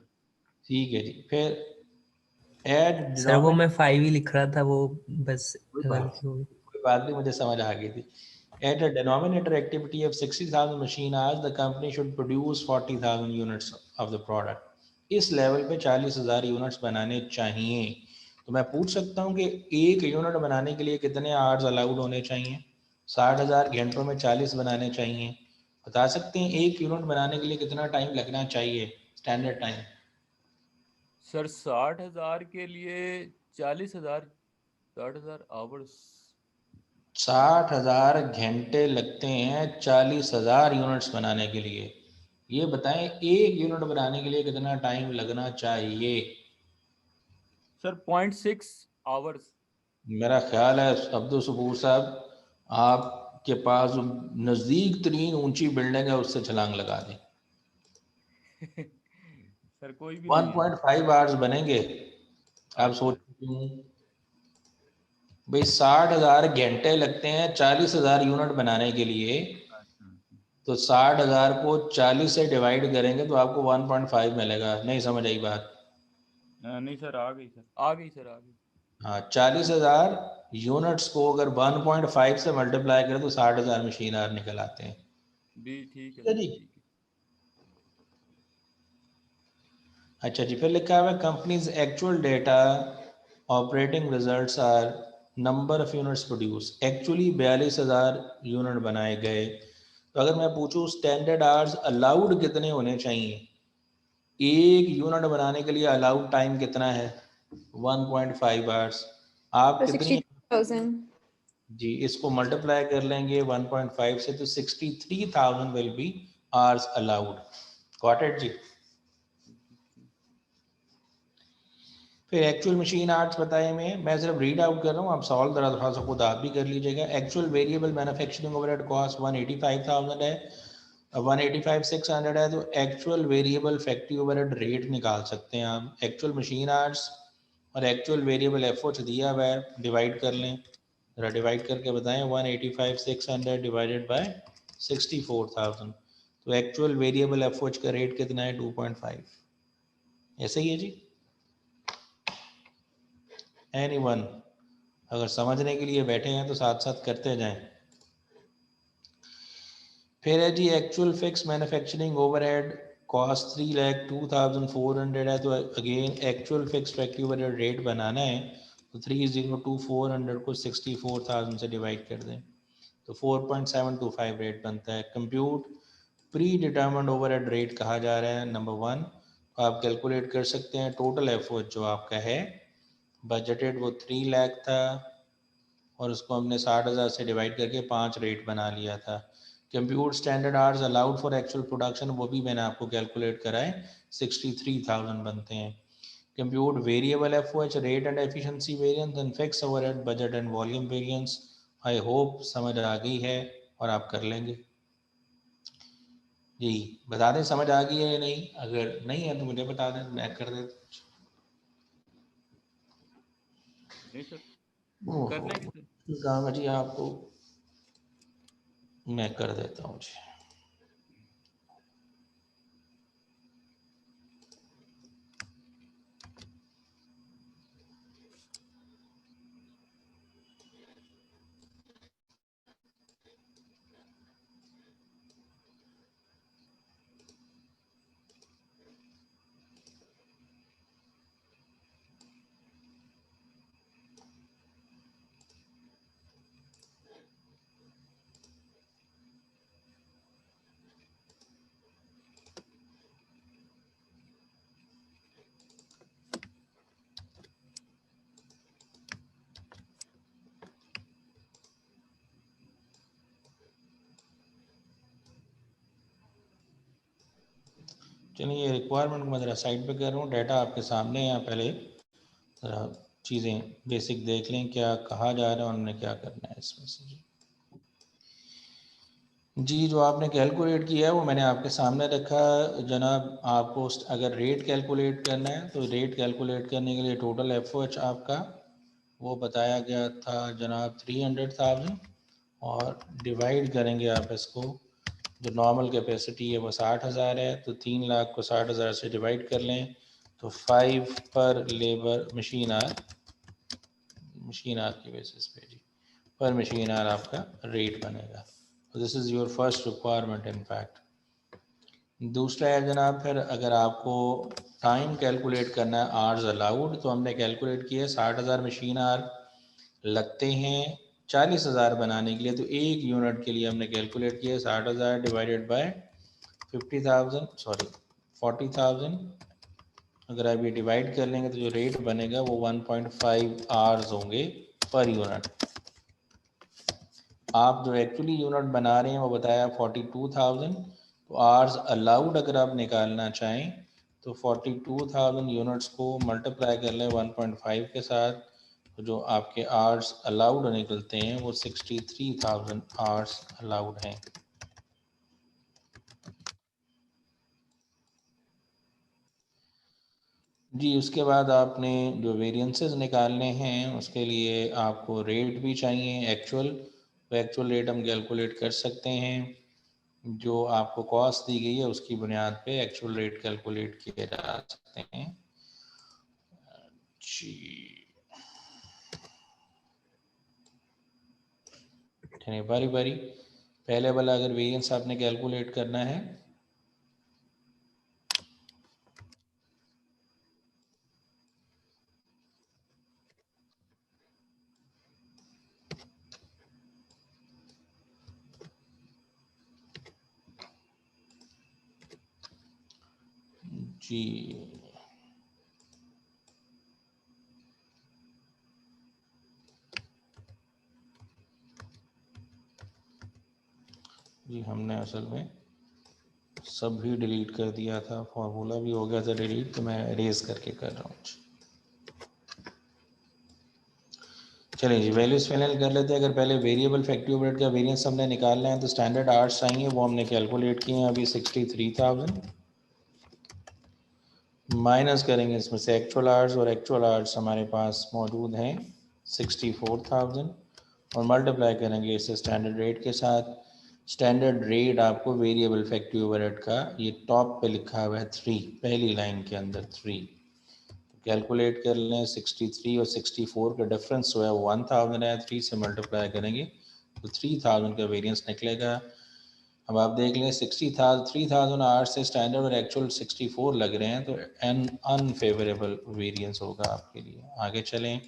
ठीक है जी। फिर ऐड सर वो मैं 5 ही लिख रहा था, वो बस गलती हो गई। कोई बात नहीं, मुझे समझ आ गई थी। At a denominator activity of 60,000 machine hours, the company should produce 40,000 units of the product. इस लेवल पे 40,000 यूनिट्स बनाने चाहिए। तो मैं पूछ सकता हूँ कि एक यूनिट बनाने के लिए कितने आवर्स अलाउड होने चाहिए? 60,000 घंटों में 40 बनाने चाहिए। बता सकते हैं एक यूनिट बनाने के लिए कितना टाइम लगना चाहिए स्टैंडर्ड टाइम? सर 60,000 के लिए 40,000, 60,000 आवर्स। 60,000 घंटे लगते हैं 40,000 यूनिट्स बनाने के लिए। ये बताएं एक यूनिट बनाने के लिए कितना टाइम लगना चाहिए? Sir 0.6 hours. मेरा ख्याल है अब्दुल सबूर साहब, आपके पास जो नज़दीक तरीन ऊंची बिल्डिंग है उससे छलांग लगा दें। सर कोई भी नहीं है। 1.5 आवर्स बनेंगे। आप अच्छा, सोच भाई 60,000 घंटे लगते हैं 40,000 यूनिट बनाने के लिए, अच्छा। तो 60,000 को 40 से डिवाइड करेंगे तो आपको 1.5 मिलेगा। नहीं समझ आई बात? नहीं सर, आ गई सर, आ गई सर, आ गई। हाँ, 40,000 यूनिट्स को अगर 1.5 से मल्टीप्लाई करें तो 60,000 मशीन आवर निकल आते हैं। भी ठीक है ठीक है सर, जी। ठीक है। अच्छा जी, फिर लिखा हुआ है companies actual data operating results are number of units produce. Actually 42,000 unit बनाए गए। तो अगर मैं पूछूं स्टैंडर्ड आवर्स अलाउड कितने होने चाहिए, एक यूनिट बनाने के लिए अलाउड टाइम कितना है? 1.5 आवर्स। आप तो कितनी 63,000। जी इसको मल्टीप्लाई कर लेंगे 1.5 से तो 63,000 will be hours allowed. Got it जी। फिर एक्चुअल मशीन आर्ट्स बताए मैं सिर्फ रीड आउट कर रहा हूँ, आप सॉल्व थोड़ा सा खुद आप भी कर लीजिएगा। Actual variable manufacturing overhead cost 185,000 है, 185,600 है, तो actual variable factory overhead rate निकाल सकते हैं आप। एक्चुअल मशीन आर्ट्स और एक्चुअल वेरिएबल एफर्ट्स दिया हुआ है, डिवाइड कर लें, जरा डिवाइड करके बताएं। 185,600 डिवाइडेड बाय 64,000, तो एक्चुअल वेरिएबल एफर्ट्स का रेट कितना है? 2.5। ऐसे ही है जी। एनीवन अगर समझने के लिए बैठे हैं तो साथ साथ करते जाएं। फिर है जी actual fix manufacturing overhead cost 3,02,400 है, तो again actual fix factory overhead rate बनाना है तो 3,02,400 को 64,000 से डिवाइड कर दें तो 4.725 रेट बनता है। Compute pre determined overhead rate कहा जा रहा है नंबर 1। आप कैलकुलेट कर सकते हैं टोटल एफर्ट जो आपका है बजटेड वो 3 लाख था और उसको हमने 60,000 से डिवाइड करके 5 रेट बना लिया था। Compute standard hours allowed for actual production, वो भी मैंने आपको कैलकुलेट कराए, 63,000 बनते हैं। Compute variable FOH rate and efficiency variance and fix overhead budget and volume variance. I hope समझ आ गई है और आप कर लेंगे जी। बता दें समझ आ गई है या नहीं, अगर नहीं है तो मुझे बता दें, मैं कर देता। नहीं सर, कर लेंगे सर। काम है जी, आपको मैं कर देता हूँ जी। चलिए ये रिक्वायरमेंट को मैं ज़रा साइड पे कर रहा हूँ, डाटा आपके सामने है, पहले ज़रा चीज़ें बेसिक देख लें क्या कहा जा रहा है और हमने क्या करना है इसमें से जी। जो आपने कैलकुलेट किया है वो मैंने आपके सामने रखा जनाब। आपको अगर रेट कैलकुलेट करना है तो रेट कैलकुलेट करने के लिए टोटल एफर्ट आपका वो बताया गया था जनाब 300,000 और डिवाइड करेंगे आप इसको, जो नॉर्मल कैपेसिटी है वो 60,000 है, तो 3 लाख को 60,000 से डिवाइड कर लें तो 5 पर लेबर मशीन आर की बेसिस पे जी पर मशीन आर आपका रेट बनेगा। तो this is your first requirement in fact. दूसरा है जनाब, फिर अगर आपको टाइम कैलकुलेट करना है आवर्स अलाउड, तो हमने कैलकुलेट किया 60,000 मशीन आर लगते हैं 40,000 बनाने के लिए, तो एक यूनिट के लिए हमने कैलकुलेट किया 60,000 डिवाइडेड बाय 40,000 40,000 अगर आप ये डिवाइड कर लेंगे तो जो रेट बनेगा वो 1.5 आवर्स होंगे पर यूनिट। आप जो एक्चुअली यूनिट बना रहे हैं वो बताया 42,000, तो आवर्स अलाउड अगर आप निकालना चाहें तो 42,000 यूनिट्स को मल्टीप्लाई कर लें 1.5 के साथ, तो जो आपके आवर्स अलाउड निकलते हैं वो 63,000 आवर्स अलाउड हैं। जी, उसके बाद आपने जो वेरिएंसेस निकालने हैं उसके लिए आपको रेट भी चाहिए एक्चुअल, तो एक्चुअल रेट हम कैलकुलेट कर सकते हैं। जो आपको कॉस्ट दी गई है उसकी बुनियाद पे एक्चुअल रेट कैलकुलेट किए जा सकते हैं। जी, बारी बारी पहले वाला अगर वेरिएंस आपने कैलकुलेट करना है जी। जी, हमने असल में सब भी डिलीट कर दिया था, फॉर्मूला भी हो गया था डिलीट, तो मैं इरेज करके कर रहा हूँ। चलिए जी, वैल्यूज फाइनल कर लेते हैं। अगर पहले वेरिएबल फैक्ट्री ओवरहेड का वेरिएंस हमने निकालना है तो स्टैंडर्ड आवर्स चाहिए, वो हमने कैलकुलेट किए हैं अभी 63,000, माइनस करेंगे इसमें से एक्चुअल आवर्स, और एक्चुअल आवर्स हमारे पास मौजूद हैं 64,000, और मल्टीप्लाई करेंगे इसे स्टैंडर्ड रेट के साथ। स्टैंडर्ड रेट आपको वेरिएबल फैक्ट्री ओवरहेड का ये टॉप पे लिखा हुआ है 3, पहली लाइन के अंदर 3, कैलकुलेट कर लें। 63 और 64 का डिफरेंस जो है 1000 है, 3 से मल्टीप्लाई करेंगे तो 3000 का वेरिएंस निकलेगा। अब आप देख लें 3000 आवर्स से स्टैंडर्ड और एक्चुअल 64 लग रहे हैं, तो एन अनफेवरेबल वेरिएंस होगा आपके लिए। आगे चलें,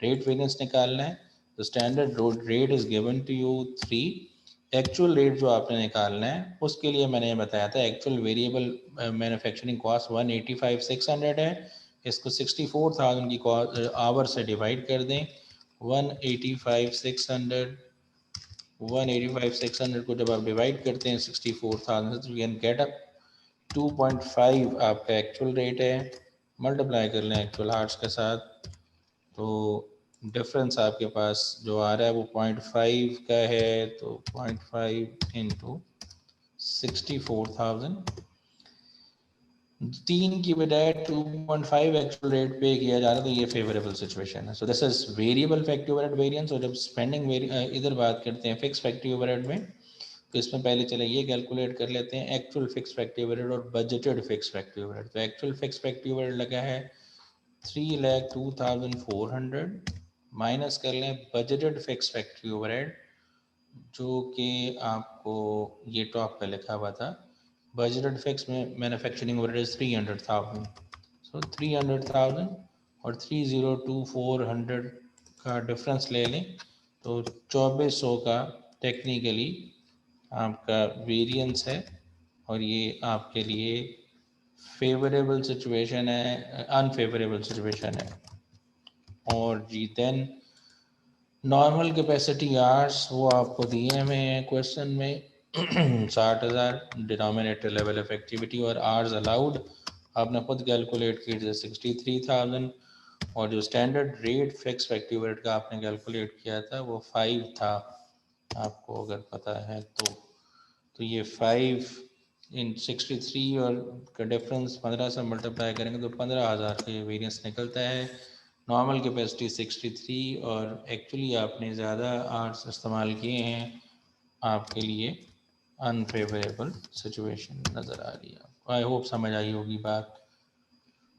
रेट वेरिएंस निकालना है तो standard rate is given to you 3, actual rate जो आपने निकालना है उसके लिए मैंने बताया था एक्चुअल वेरिएबल मैन्युफैक्चरिंग कॉस्ट 185,600 है, इसको 64,000 की आवर से डिवाइड कर दें। 185,600 को जब आप डिवाइड करते हैं 64,000 तो यू कैन गेट अप 2.5 आपका एक्चुअल रेट है, मल्टीप्लाई कर लें एक्चुअल आवर्स के साथ, तो डिफरेंस आपके पास जो आ रहा है वो 0.5 का है, तो 0.5 इंटू 64,000, 3 की बजाय 2.5 एक्चुअल रेट पे किया जा रहा है, तो ये फेवरेबल सिचुएशन है। So this is variable factory overhead variance. और जब स्पेंडिंग इधर बात करते हैं फिक्स फैक्ट्री ओवरहेड में, तो इसमें पहले चले ये कैलकुलेट कर लेते हैं एक्चुअल फिक्स फैक्ट्री ओवरहेड और बजटेड फिक्स फैक्ट्री ओवरहेड। तो एक्चुअल फिक्स फैक्ट्री ओवरहेड लगा है 3,02,400, माइनस कर लें बजटेड फिक्स फैक्ट्री ओवरहेड जो कि आपको ये टॉप पे लिखा हुआ था। बजटेड फिक्स में मैन्युफैक्चरिंग ओवरहेड 300,000, सो 300,000 और 3,02,400 का डिफरेंस ले लें तो 2400 का टेक्निकली आपका वेरिएंस है, और ये आपके लिए फेवरेबल सिचुएशन है, अनफेवरेबल सिचुएशन है। और जी देन नॉर्मल कैपेसिटी आवर्स वो आपको दिए हुए हैं क्वेश्चन में 60,000, डिनोमिनेटर लेवल ऑफ एक्टिविटी, और आवर्स अलाउड आपने खुद कैलकुलेट कीजिए 63,000, और जो standard rate fix factory overhead का आपने कैलकुलेट किया था वो 5 था, आपको अगर पता है तो ये 5 इन 63 और का डिफरेंस 15 से मल्टीप्लाई करेंगे तो 15,000 का ये वेरिएंस निकलता है। नॉर्मल कैपेसिटी 63 और एक्चुअली आपने ज़्यादा आवर्स इस्तेमाल किए हैं, आपके लिए अनफेवरेबल सिचुएशन नज़र आ रही है। आई होप समझ आई होगी बात।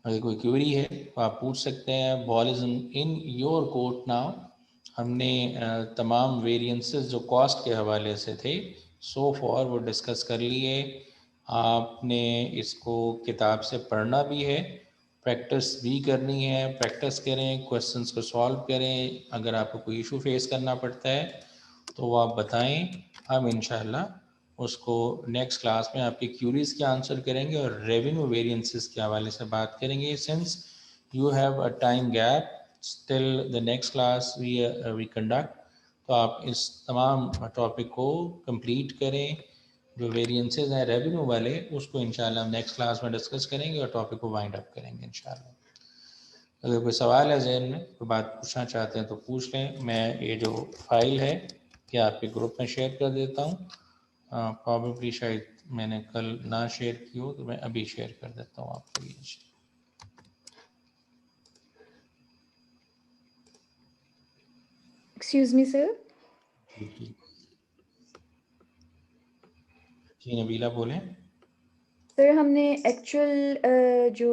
अगर कोई क्वेरी है तो आप पूछ सकते हैं। Ball is in your court now. हमने तमाम वेरिएंसेस जो कॉस्ट के हवाले से थे सो फॉर वो डिस्कस कर लिए। आपने इसको किताब से पढ़ना भी है, प्रैक्टिस भी करनी है। प्रैक्टिस करें, क्वेश्चंस को सॉल्व करें। अगर आपको कोई इशू फेस करना पड़ता है तो वो आप बताएं, हम इंशाल्लाह उसको नेक्स्ट क्लास में आपकी क्यूरीज के आंसर करेंगे और रेवेन्यू वेरिएंसेस के हवाले से बात करेंगे। Since you have a time gap till the next class we conduct, तो आप इस तमाम टॉपिक को कंप्लीट करें। जो वेरिएंसेस हैं रेवेन्यू वाले उसको इंशाल्लाह हम नेक्स्ट क्लास में डिस्कस करेंगे और टॉपिक को वाइंड अप करेंगे इंशाल्लाह। अगर कोई सवाल है ज़हन में, कोई बात पूछना चाहते हैं तो पूछ लें। मैं ये जो फाइल है कि आपके ग्रुप में शेयर कर देता हूँ, प्रॉबेबली शायद मैंने कल ना शेयर की हो, तो मैं अभी शेयर कर देता हूँ आपको ये। Excuse me sir. जी नबीला बोलें। सर हमने एक्चुअल जो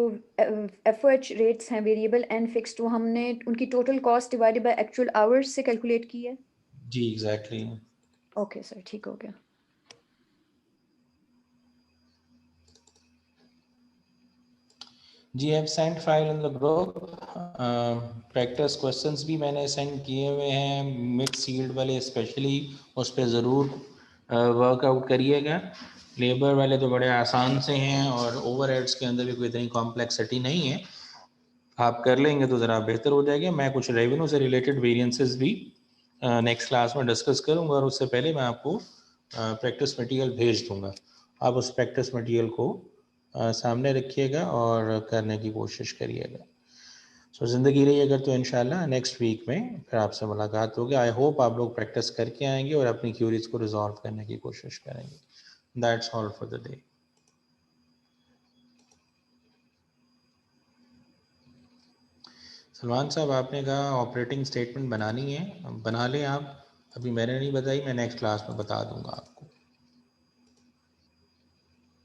एफओएच रेट्स हैं वेरिएबल एंड फिक्स्ड, वो हमने उनकी total cost divided by actual hours से कैलकुलेट की है। जी एग्जैक्टली। ओके सर, ठीक हो गया। जी have send file in the group. Practice questions भी मैंने सेंड किए हुए हैं, मिक्स सील्ड वाले स्पेशली, उस पर ज़रूर वर्कआउट करिएगा। लेबर वाले तो बड़े आसान से हैं और ओवरहेड्स के अंदर भी कोई इतनी कॉम्प्लेक्सिटी नहीं है, आप कर लेंगे तो ज़रा बेहतर हो जाएगा। मैं कुछ रेवेन्यू से रिलेटेड वेरिएंसेस भी नेक्स्ट क्लास में डिस्कस करूंगा और उससे पहले मैं आपको प्रैक्टिस मटेरियल भेज दूंगा। आप उस प्रैक्टिस मटेरियल को सामने रखिएगा और करने की कोशिश करिएगा। सो ज़िंदगी रही अगर तो इंशाल्लाह नेक्स्ट वीक में फिर आपसे मुलाकात होगी। आई होप आप लोग प्रैक्टिस करके आएंगे और अपनी क्यूरीज को रिजॉल्व करने की कोशिश करेंगे। That's all for the day. Salman साहब आपने कहा ऑपरेटिंग स्टेटमेंट बनानी है, बना लें आप। अभी मैंने नहीं बताई, मैं नेक्स्ट क्लास में बता दूंगा आपको।